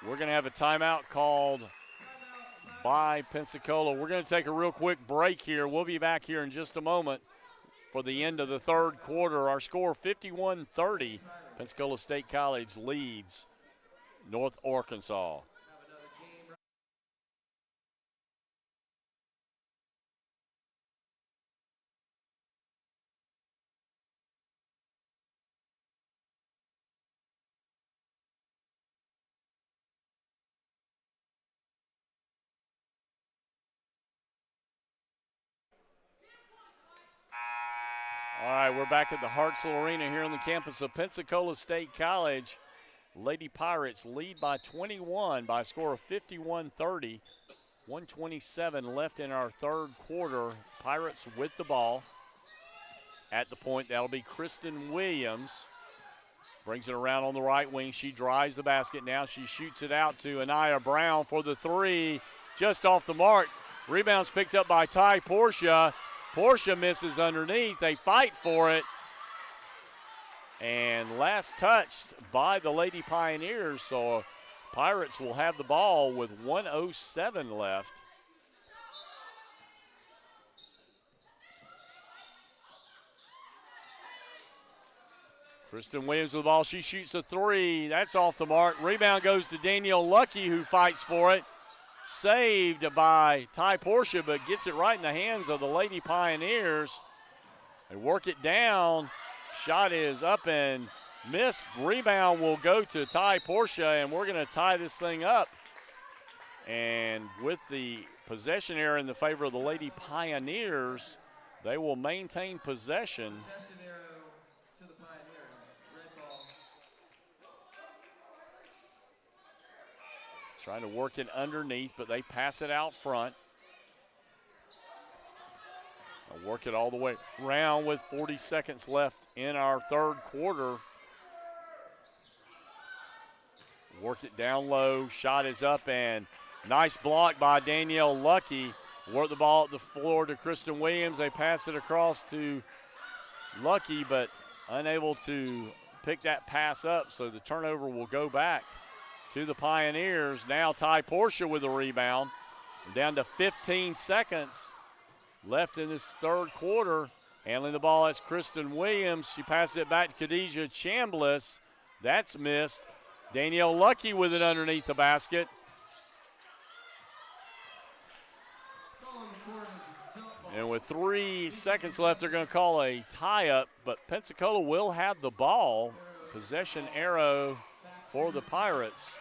We're going to have a timeout called by Pensacola. We're going to take a real quick break here. We'll be back here in just a moment for the end of the third quarter. Our score 51-30. Pensacola State College leads North Arkansas. All right, we're back at the Hartzell Arena here on the campus of Pensacola State College. Lady Pirates lead by 21 by a score of 51-30. 1:27 left in our third quarter. Pirates with the ball. At the point, that'll be Kristen Williams. Brings it around on the right wing. She drives the basket. Now she shoots it out to Anaya Brown for the three. Just off the mark. Rebounds picked up by Ty Portia. Portia misses underneath. They fight for it. And last touched by the Lady Pioneers. So Pirates will have the ball with 1:07 left. Kristen Williams with the ball. She shoots a three. That's off the mark. Rebound goes to Danielle Lucky, who fights for it. Saved by Ty Portia, but gets it right in the hands of the Lady Pioneers. They work it down. Shot is up and missed. Rebound will go to Ty Portia, and we're going to tie this thing up. And with the possession error in the favor of the Lady Pioneers, they will maintain possession. Trying to work it underneath, but they pass it out front. They'll work it all the way around with 40 seconds left in our third quarter. Work it down low. Shot is up, and nice block by Danielle Lucky. Work the ball at the floor to Kristen Williams. They pass it across to Lucky, but unable to pick that pass up, so the turnover will go back to the Pioneers. Now Ty Portia with the rebound. We're down to 15 seconds left in this third quarter. Handling the ball, that's Kristen Williams. She passes it back to Khadijah Chambliss. That's missed. Danielle Lucky with it underneath the basket. And with 3 seconds left, they're going to call a tie-up, but Pensacola will have the ball. Possession arrow for the Pirates.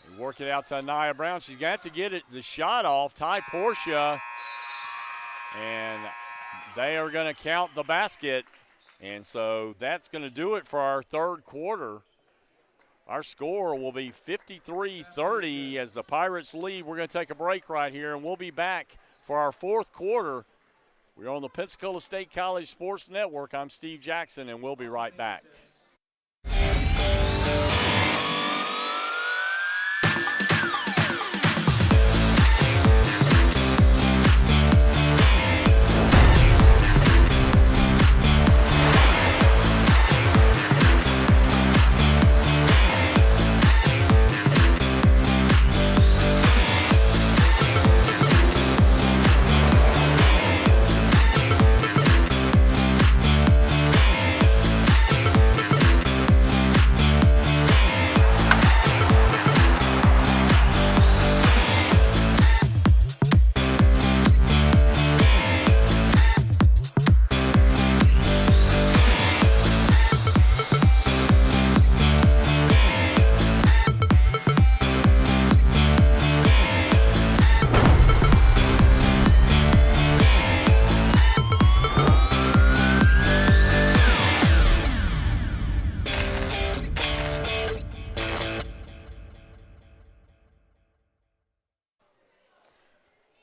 They work it out to Anaya Brown. She's going to have to get the shot off. Ty Portia. And they are going to count the basket. And so that's going to do it for our third quarter. Our score will be 53-30 as the Pirates lead. We're going to take a break right here, and we'll be back for our fourth quarter. We're on the Pensacola State College Sports Network. I'm Steve Jackson, and we'll be right back.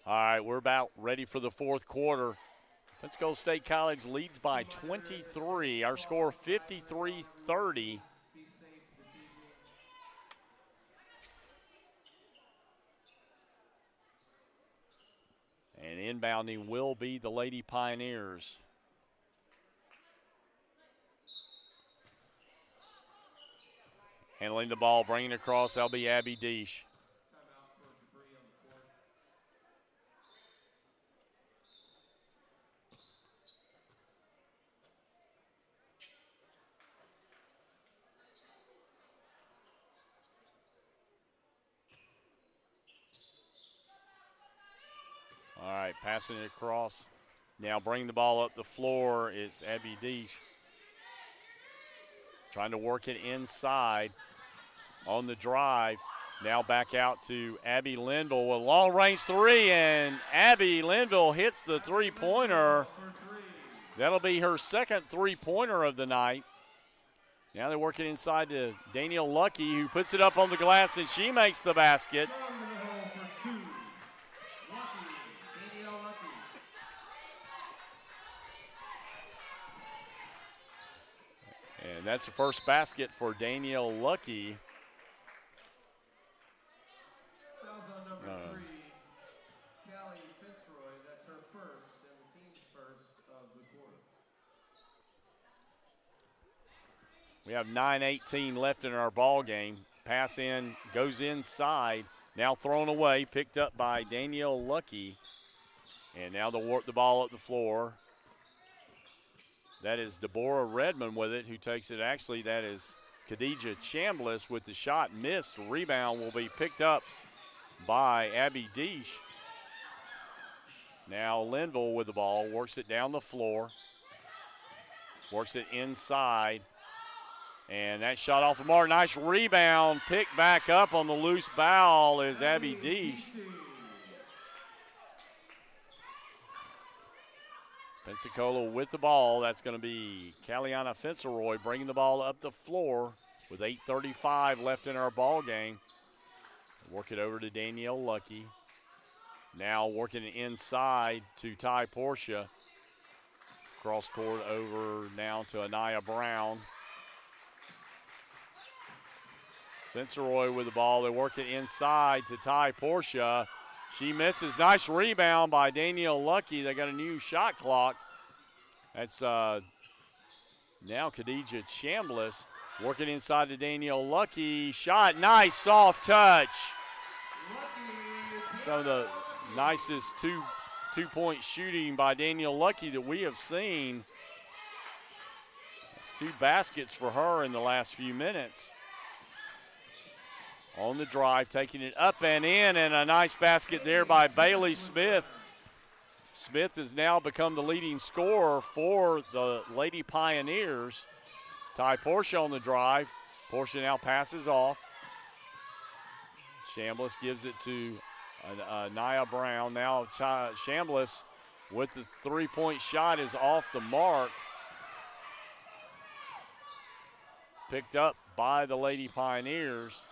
All right, we're about ready for the fourth quarter. Pensacola State College leads by 23. Our score 53-30. And inbounding will be the Lady Pioneers. Handling the ball, bringing it across, that'll be Abby Deesh. All right, passing it across. Now bring the ball up the floor. It's Abby Deesh. Trying to work it inside on the drive. Now back out to Abby Linville with a long-range three, and Abby Linville hits the three-pointer. That'll be her second three-pointer of the night. Now they're working inside to Danielle Lucky, who puts it up on the glass, and she makes the basket. And that's the first basket for Danielle Lucky. Fouls on number 3, Callie Fitzroy. That's her first and the team's first of the quarter. We have 9:18 left in our ball game. Pass in, goes inside. Now thrown away, picked up by Danielle Lucky. And now they'll work the ball up the floor. That is Deborah Redmond with it, who takes it. Actually, that is Khadijah Chambliss with the shot missed. Rebound will be picked up by Abby Deesh. Now Linville with the ball, works it down the floor. Works it inside. And that shot off the mark. Nice rebound. Picked back up on the loose foul is Abby Deesh. Pensacola with the ball. That's going to be Caliana Fitzroy bringing the ball up the floor with 8:35 left in our ball game. Work it over to Danielle Lucky. Now working it inside to Ty Portia. Cross court over now to Anaya Brown. Fitzroy with the ball. They work it inside to Ty Portia. She misses. Nice rebound by Danielle Lucky. They got a new shot clock. That's now Khadijah Chambliss working inside to Danielle Lucky. Shot, nice soft touch. Some of the nicest two-point shooting by Danielle Lucky that we have seen. It's 2 baskets for her in the last few minutes. On the drive, taking it up and in, and a nice basket there by Bailey Smith. Smith has now become the leading scorer for the Lady Pioneers. Ty Portia on the drive. Portia now passes off. Chambliss gives it to Nia Brown. Now Chambliss with the three-point shot is off the mark. Picked up by the Lady Pioneers.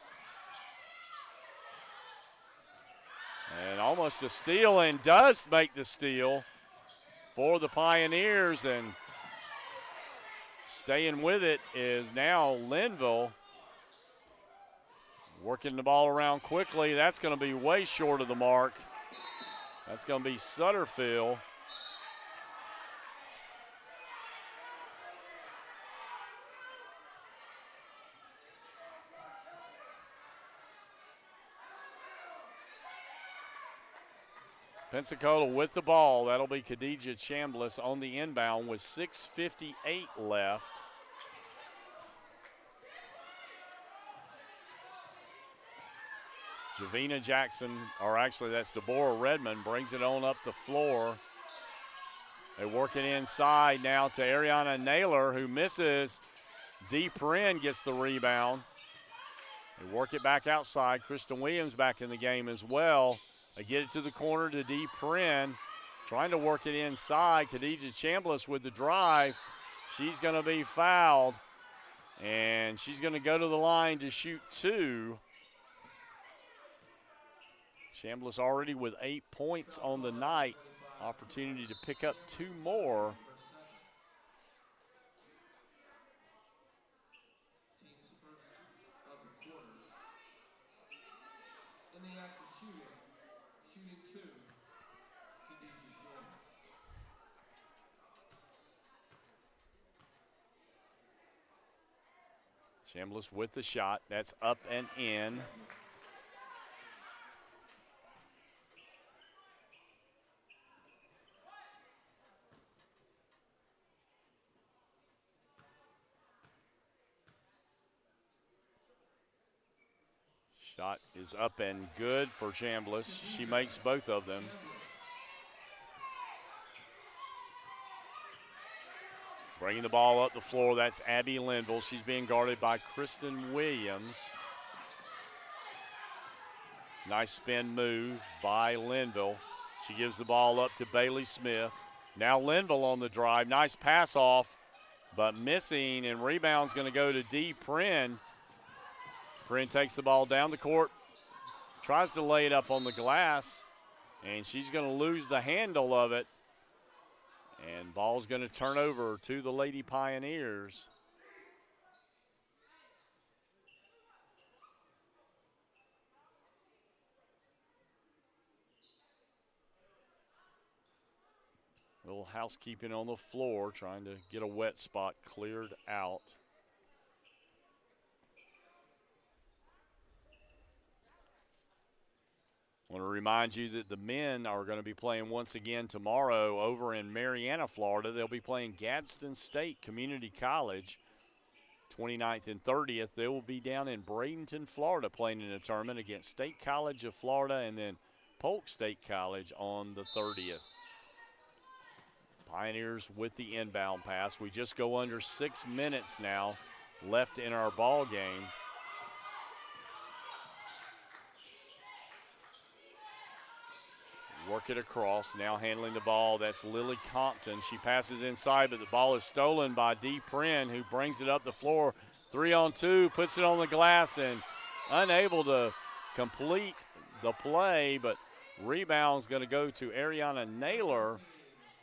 And almost a steal, and does make the steal for the Pioneers. And staying with it is now Linville. Working the ball around quickly. That's going to be way short of the mark. That's going to be Sutterfield. Pensacola with the ball. That'll be Khadijah Chambliss on the inbound with 6:58 left. Javina Jackson, or actually that's Deborah Redmond, brings it on up the floor. They work it inside now to Ariana Naylor, who misses. Dee Prin gets the rebound. They work it back outside. Kristen Williams back in the game as well. They get it to the corner to Dee Prin, trying to work it inside. Khadijah Chambliss with the drive. She's going to be fouled, and she's going to go to the line to shoot 2. Chambliss already with 8 points on the night. opportunity to pick up 2 more. Team's first of the quarter. In the act of shooting 2, Khadijah James. Chambliss with the shot. That's up and in. Shot is up and good for Chambliss. She makes both of them. Bringing the ball up the floor, that's Abby Linville. She's being guarded by Kristen Williams. Nice spin move by Linville. She gives the ball up to Bailey Smith. Now Linville on the drive. Nice pass off, but missing, and rebound's going to go to Dee Prin. Prin takes the ball down the court, tries to lay it up on the glass, and she's going to lose the handle of it. And ball's going to turn over to the Lady Pioneers. A little housekeeping on the floor, trying to get a wet spot cleared out. I want to remind you that the men are going to be playing once again tomorrow over in Marianna, Florida. They'll be playing Gadsden State Community College, 29th and 30th. They will be down in Bradenton, Florida, playing in a tournament against State College of Florida and then Polk State College on the 30th. Pioneers with the inbound pass. We just go under 6 minutes now left in our ball game. Work it across, now handling the ball, that's Lily Compton. She passes inside, but the ball is stolen by Dee Prin, who brings it up the floor. 3-on-2, puts it on the glass, and unable to complete the play, but rebound's going to go to Ariana Naylor,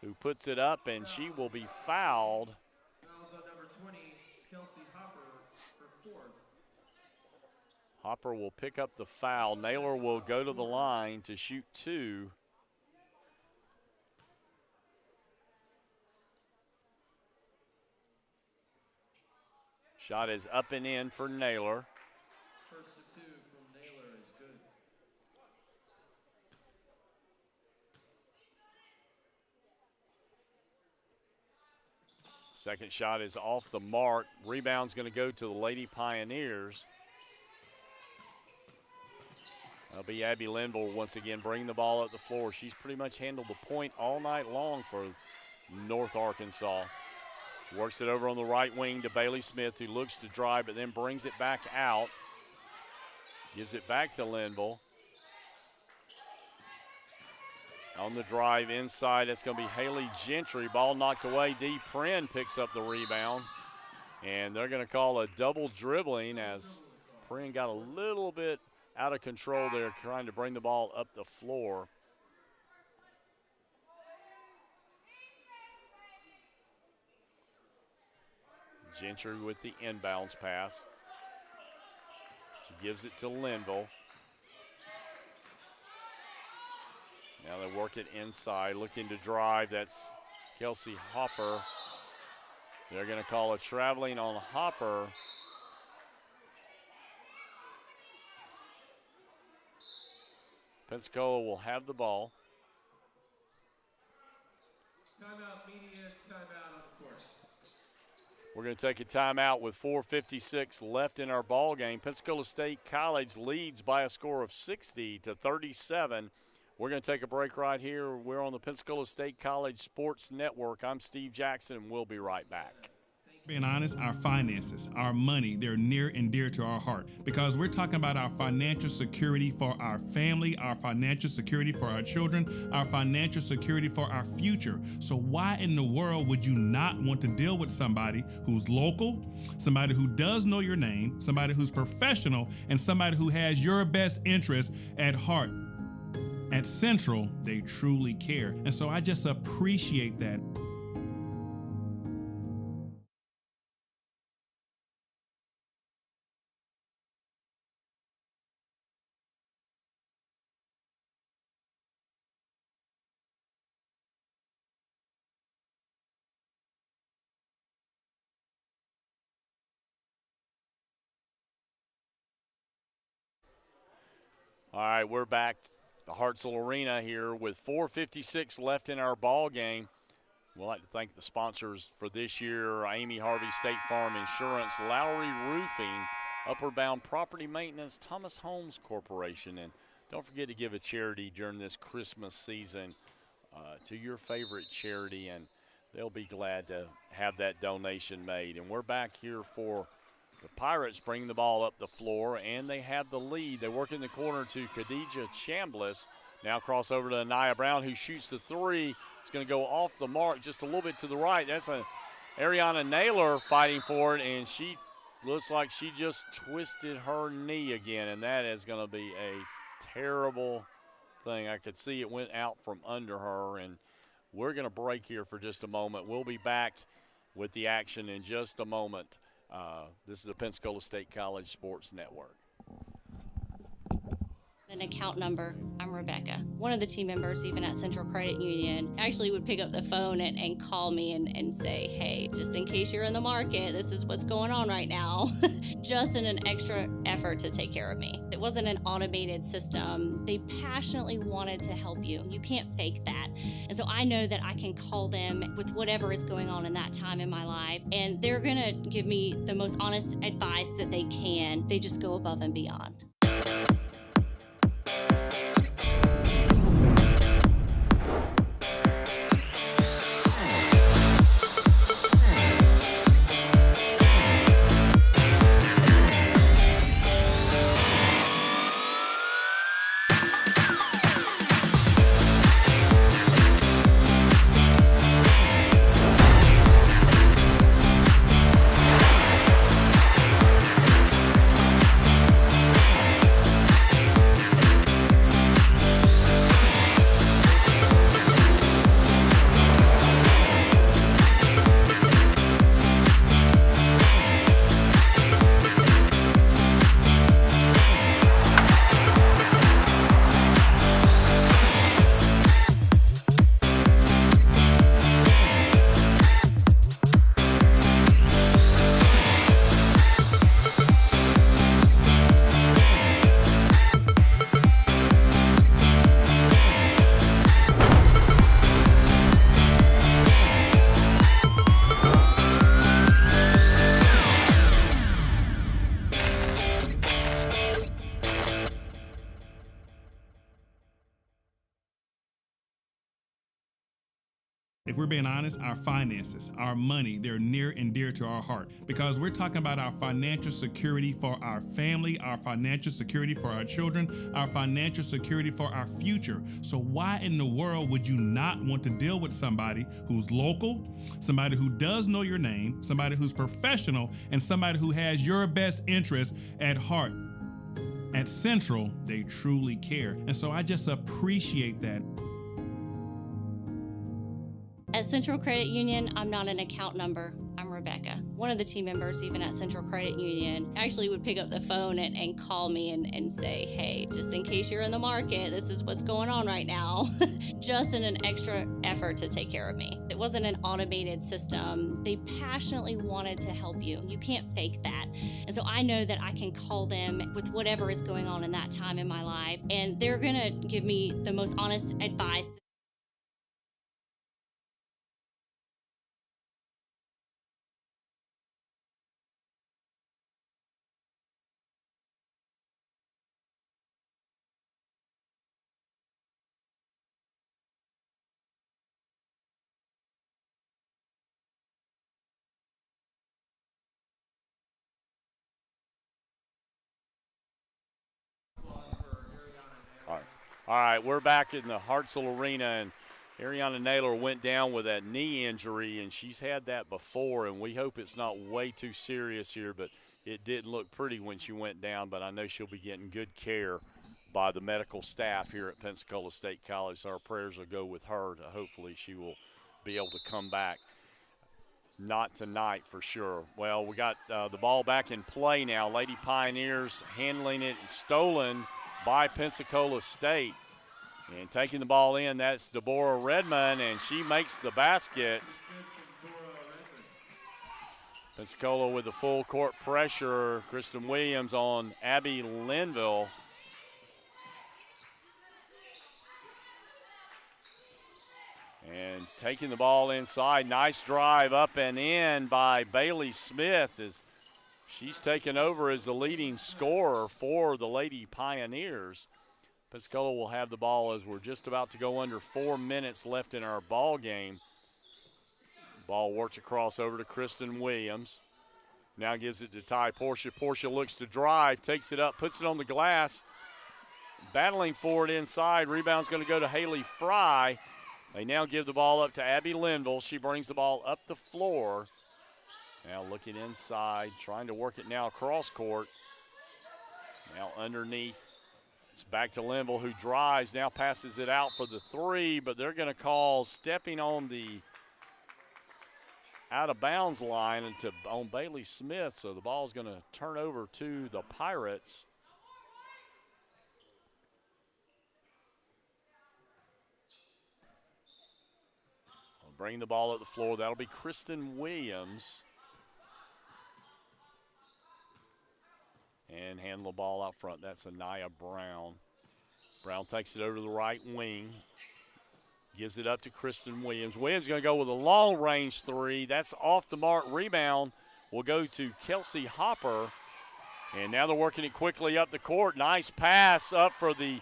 who puts it up, and she will be fouled. Fouls on number 20, Kelsey Hopper, her 4th. Hopper will pick up the foul. Naylor will go to the line to shoot 2. Shot is up and in for Naylor. First of 2 from Naylor is good. Second shot is off the mark. Rebound's going to go to the Lady Pioneers. That'll be Abby Linville once again bringing the ball up the floor. She's pretty much handled the point all night long for North Arkansas. Works it over on the right wing to Bailey Smith, who looks to drive, but then brings it back out. Gives it back to Linville. On the drive inside, it's going to be Haley Gentry. Ball knocked away. Dee Prin picks up the rebound. And they're going to call a double dribbling as Prin got a little bit out of control there, trying to bring the ball up the floor. Gentry with the inbounds pass. She gives it to Linville. Now they work it inside, looking to drive. That's Kelsey Hopper. They're going to call a traveling on Hopper. Pensacola will have the ball. Timeout, media, timeout on the court. We're going to take a timeout with 4:56 left in our ball game. Pensacola State College leads by a score of 60-37. We're going to take a break right here. We're on the Pensacola State College Sports Network. I'm Steve Jackson, and we'll be right back. Being honest, our finances, our money, they're near and dear to our heart because we're talking about our financial security for our family, our financial security for our children, our financial security for our future. So why in the world would you not want to deal with somebody who's local, somebody who does know your name, somebody who's professional, and somebody who has your best interest at heart? At Central, they truly care. And so I just appreciate that. All right, we're back at the Hartselle Arena here with 4:56 left in our ball game. We'd like to thank the sponsors for this year: Amy Harvey State Farm Insurance, Lowry Roofing, Upward Bound Property Maintenance, Thomas Homes Corporation. And don't forget to give a charity during this Christmas season to your favorite charity, and they'll be glad to have that donation made. And we're back here for the Pirates bringing the ball up the floor, and they have the lead. They work in the corner to Khadijah Chambliss. Now cross over to Anaya Brown, who shoots the three. It's going to go off the mark just a little bit to the right. That's Ariana Naylor fighting for it, and she looks like she just twisted her knee again, and that is going to be a terrible thing. I could see it went out from under her, and we're going to break here for just a moment. We'll be back with the action in just a moment. This is the Pensacola State College Sports Network. An account number. I'm Rebecca. One of the team members, even at Central Credit Union, actually would pick up the phone and call me and say, hey, just in case you're in the market, this is what's going on right now. Just in an extra effort to take care of me. It wasn't an automated system. They passionately wanted to help you. You can't fake that. And so I know that I can call them with whatever is going on in that time in my life, and they're gonna give me the most honest advice that they can. They just go above and beyond. If we're being honest, our finances, our money, they're near and dear to our heart because we're talking about our financial security for our family, our financial security for our children, our financial security for our future. So why in the world would you not want to deal with somebody who's local, somebody who does know your name, somebody who's professional, and somebody who has your best interest at heart? At Central, they truly care. And so I just appreciate that. At Central Credit Union, I'm not an account number. I'm Rebecca. One of the team members, even at Central Credit Union, actually would pick up the phone and call me and say, hey, just in case you're in the market, this is what's going on right now. Just in an extra effort to take care of me. It wasn't an automated system. They passionately wanted to help you. You can't fake that. And so I know that I can call them with whatever is going on in that time in my life, and they're gonna give me the most honest advice. All right, we're back in the Hartselle Arena, and Ariana Naylor went down with that knee injury, and she's had that before, and we hope it's not way too serious here, but it didn't look pretty when she went down, but I know she'll be getting good care by the medical staff here at Pensacola State College. So our prayers will go with her. Hopefully she will be able to come back. Not tonight for sure. Well, we got the ball back in play now. Lady Pioneers handling it, stolen by Pensacola State. And taking the ball in, that's Deborah Redmond, and she makes the basket. Pensacola with the full court pressure. Kristen Williams on Abby Linville. And taking the ball inside. Nice drive up and in by Bailey Smith as she's taken over as the leading scorer for the Lady Pioneers. Pensacola will have the ball as we're just about to go under 4 minutes left in our ball game. Ball works across over to Kristen Williams. Now gives it to Ty Portia. Portia looks to drive, takes it up, puts it on the glass. Battling for it inside. Rebound's going to go to Haley Fry. They now give the ball up to Abby Linville. She brings the ball up the floor. Now looking inside, trying to work it now across court. Now underneath. It's back to Linville, who drives, now passes it out for the three, but they're going to call stepping on the out-of-bounds line on Bailey Smith, so the ball's going to turn over to the Pirates. They'll bring the ball up the floor. That'll be Kristen Williams. And handle the ball out front. That's Anaya Brown. Brown takes it over to the right wing. Gives it up to Kristen Williams. Williams going to go with a long-range three. That's off the mark. Rebound will go to Kelsey Hopper. And now they're working it quickly up the court. Nice pass up for the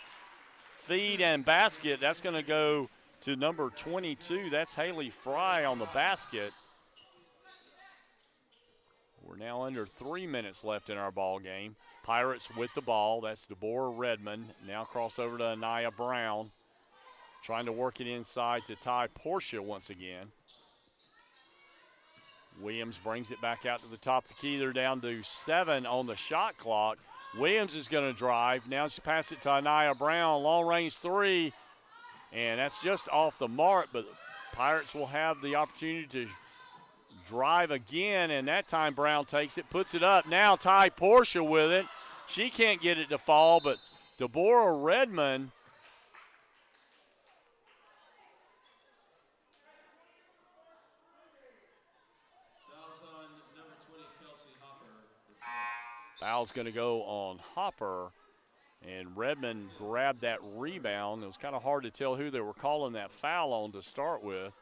feed and basket. That's going to go to number 22. That's Haley Fry on the basket. We're now under 3 minutes left in our ball game. Pirates with the ball. That's Deborah Redmond. Now cross over to Anaya Brown. Trying to work it inside to Ty Portia once again. Williams brings it back out to the top of the key. They're down to 7 on the shot clock. Williams is going to drive. Now she passes it to Anaya Brown. Long range three. And that's just off the mark, but Pirates will have the opportunity to drive again, and that time Brown takes it, puts it up. Now Ty Portia with it. She can't get it to fall, but Deborah Redmond foul's going to go on Hopper, and Redmond grabbed that rebound. It was kind of hard to tell who they were calling that foul on to start with.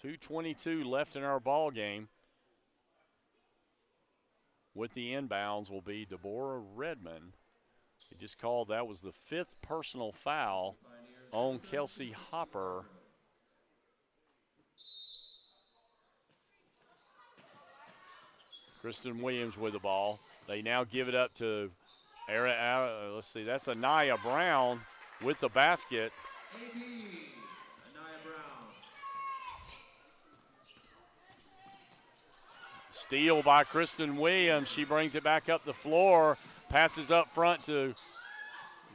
.222 left in our ball game. With the inbounds will be Deborah Redmond. He just called, that was the 5th personal foul on Kelsey Hopper. Kristen Williams with the ball. They now give it up to, let's see, that's Anaya Brown with the basket. Steal by Kristen Williams. She brings it back up the floor, passes up front to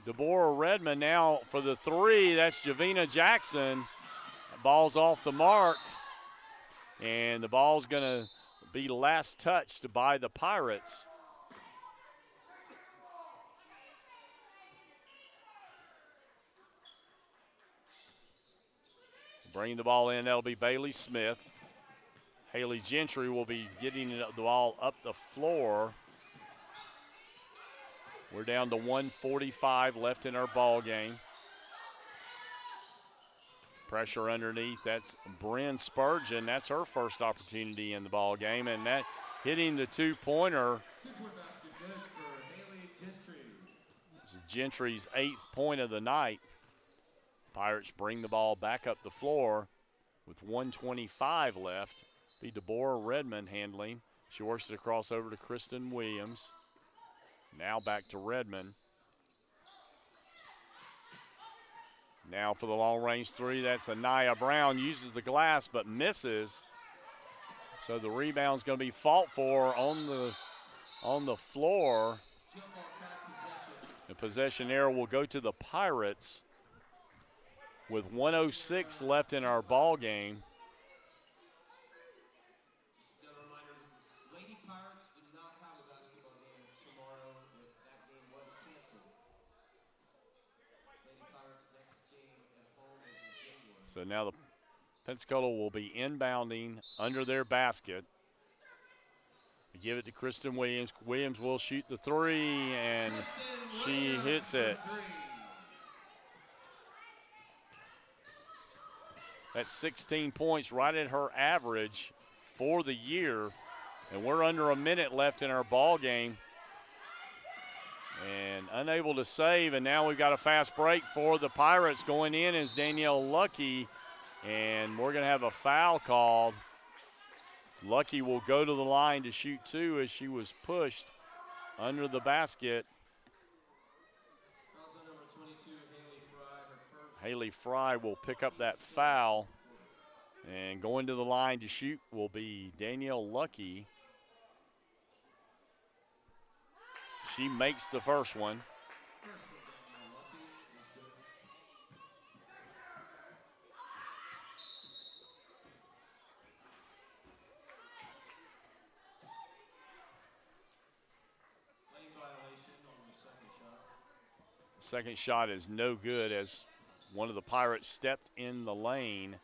Deborah Redmond. Now for the three, that's Javina Jackson. Ball's off the mark, and the ball's going to be last touched by the Pirates. Bringing the ball in, that'll be Bailey Smith. Haley Gentry will be getting the ball up the floor. We're down to 1:45 left in our ball game. Pressure underneath, that's Bryn Spurgeon. That's her first opportunity in the ball game, and that hitting the two-pointer. Basket good for Haley Gentry. This is Gentry's 8th point of the night. Pirates bring the ball back up the floor with 1:25 left. Be Deborah Redmond handling. She works it across over to Kristen Williams. Now back to Redmond. Now for the long-range three, that's Anaya Brown. Uses the glass but misses. So the rebound's going to be fought for on the floor. The possession error will go to the Pirates with 1:06 left in our ball game. Lady Pirates do not have a basketball game tomorrow. If that game was canceled. Lady Pirates' next game at home is in January. So now the Pensacola will be inbounding under their basket. They give it to Kristen Williams. Williams will shoot the three, and she hits it. That's 16 points, right at her average for the year. And we're under a minute left in our ball game. And unable to save, and now we've got a fast break for the Pirates. Going in is Danielle Lucky, and we're going to have a foul called. Lucky will go to the line to shoot two as she was pushed under the basket. Also number 22, Haley Fry, her first. Haley Fry will pick up that foul, and going to the line to shoot will be Danielle Lucky. She makes the first one. Lane violation on the second shot. Second shot is no good as one of the Pirates stepped in the lane.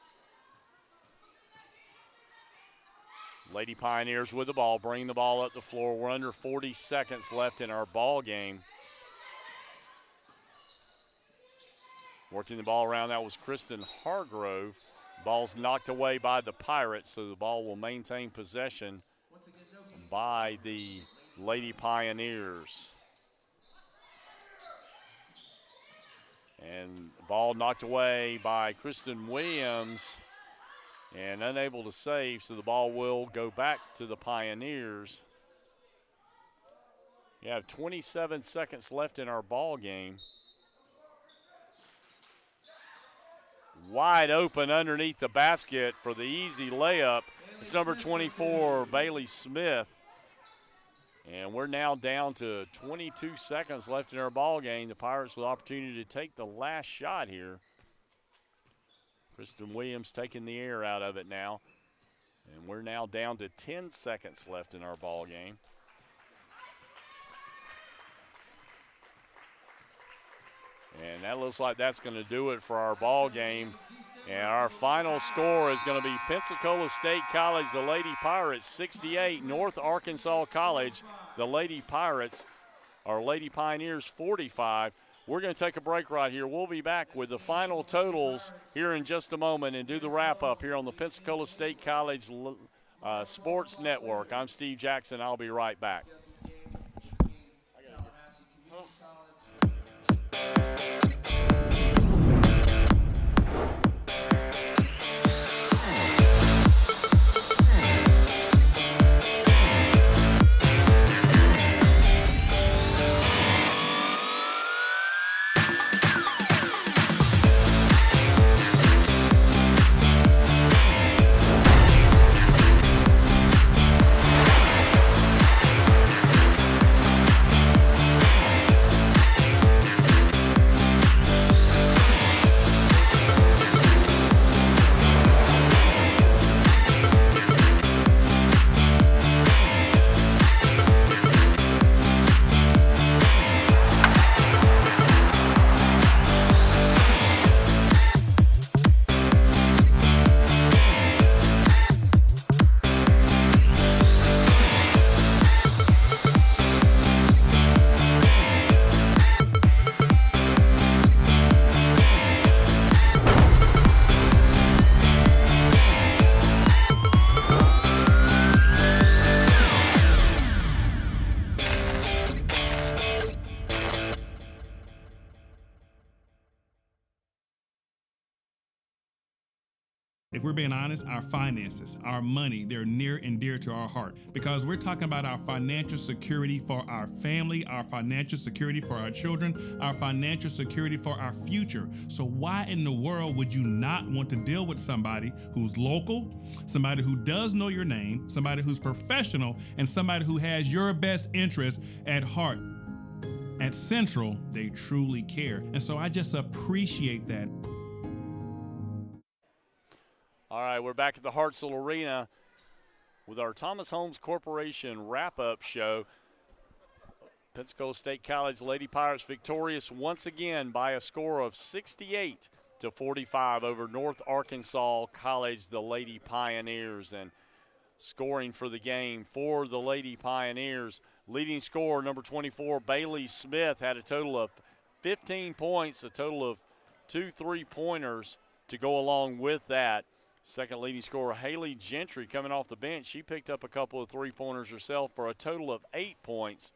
Lady Pioneers with the ball, bring the ball up the floor. We're under 40 seconds left in our ball game. Working the ball around, that was Kristen Hargrove. Ball's knocked away by the Pirates, so the ball will maintain possession by the Lady Pioneers. And the ball knocked away by Kristen Williams and unable to save, so the ball will go back to the Pioneers. We have 27 seconds left in our ball game. Wide open underneath the basket for the easy layup. It's number 24, Bailey Smith. And we're now down to 22 seconds left in our ball game. The Pirates with opportunity to take the last shot here. Kristen Williams taking the air out of it now. And we're now down to 10 seconds left in our ball game. And that looks like that's going to do it for our ball game. And our final score is going to be Pensacola State College, the Lady Pirates, 68. North Arkansas College, the Lady Pirates, or Lady Pioneers, 45. We're going to take a break right here. We'll be back with the final totals here in just a moment and do the wrap-up here on the Pensacola State College Sports Network. I'm Steve Jackson. I'll be right back. if we're being honest, our finances, our money, they're near and dear to our heart because we're talking about our financial security for our family, our financial security for our children, our financial security for our future. So why in the world would you not want to deal with somebody who's local, somebody who does know your name, somebody who's professional, and somebody who has your best interest at heart? At Central, they truly care. And so I just appreciate that. All right, we're back at the Hartselle Arena with our Thomas Holmes Corporation wrap-up show. Pensacola State College Lady Pirates victorious once again by a score of 68-45 over North Arkansas College, the Lady Pioneers. And scoring for the game for the Lady Pioneers, leading scorer number 24, Bailey Smith, had a total of 15 points, a total of 2 3-pointers to go along with that. Second leading scorer, Haley Gentry, coming off the bench. She picked up a couple of 3-pointers herself for a total of 8 points.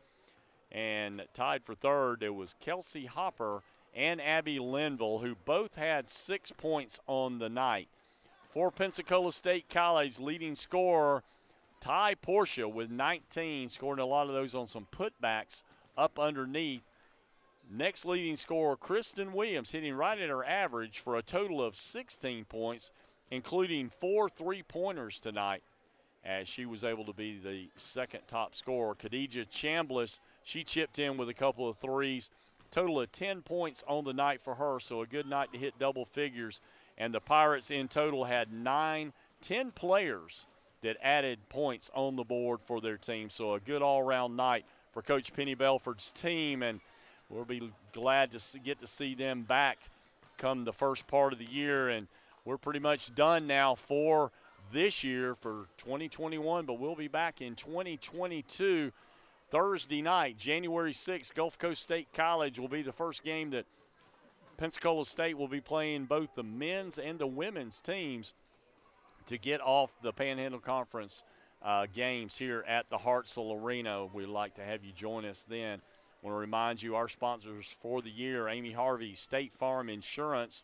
And tied for third, it was Kelsey Hopper and Abby Linville, who both had 6 points on the night. For Pensacola State College, leading scorer Ty Portia with 19, scoring a lot of those on some putbacks up underneath. Next leading scorer, Kristen Williams, hitting right at her average for a total of 16 points, including 4 3-pointers tonight, as she was able to be the second top scorer. Khadijah Chambliss, she chipped in with a couple of threes. Total of 10 points on the night for her, so a good night to hit double figures. And the Pirates in total had 10 players that added points on the board for their team. So a good all-around night for Coach Penny Belford's team, and we'll be glad to get to see them back come the first part of the year. And we're pretty much done now for this year for 2021, but we'll be back in 2022. Thursday night, January 6th, Gulf Coast State College will be the first game that Pensacola State will be playing both the men's and the women's teams to get off the Panhandle Conference games here at the Hartselle Arena. We'd like to have you join us then. I want to remind you our sponsors for the year: Amy Harvey, State Farm Insurance,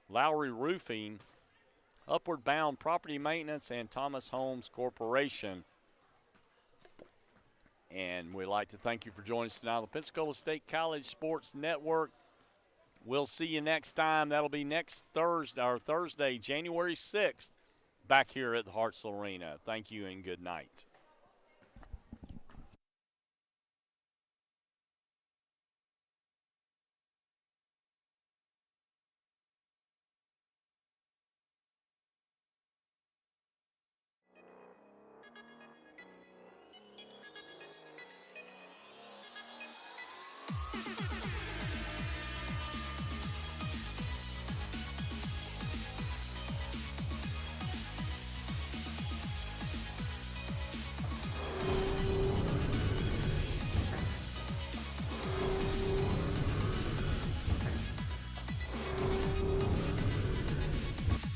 Lowry Roofing, Upward Bound Property Maintenance, and Thomas Holmes Corporation. And we'd like to thank you for joining us tonight on the Pensacola State College Sports Network. We'll see you next time. That'll be next Thursday, or Thursday, January 6th, back here at the Hartselle Arena. Thank you and good night.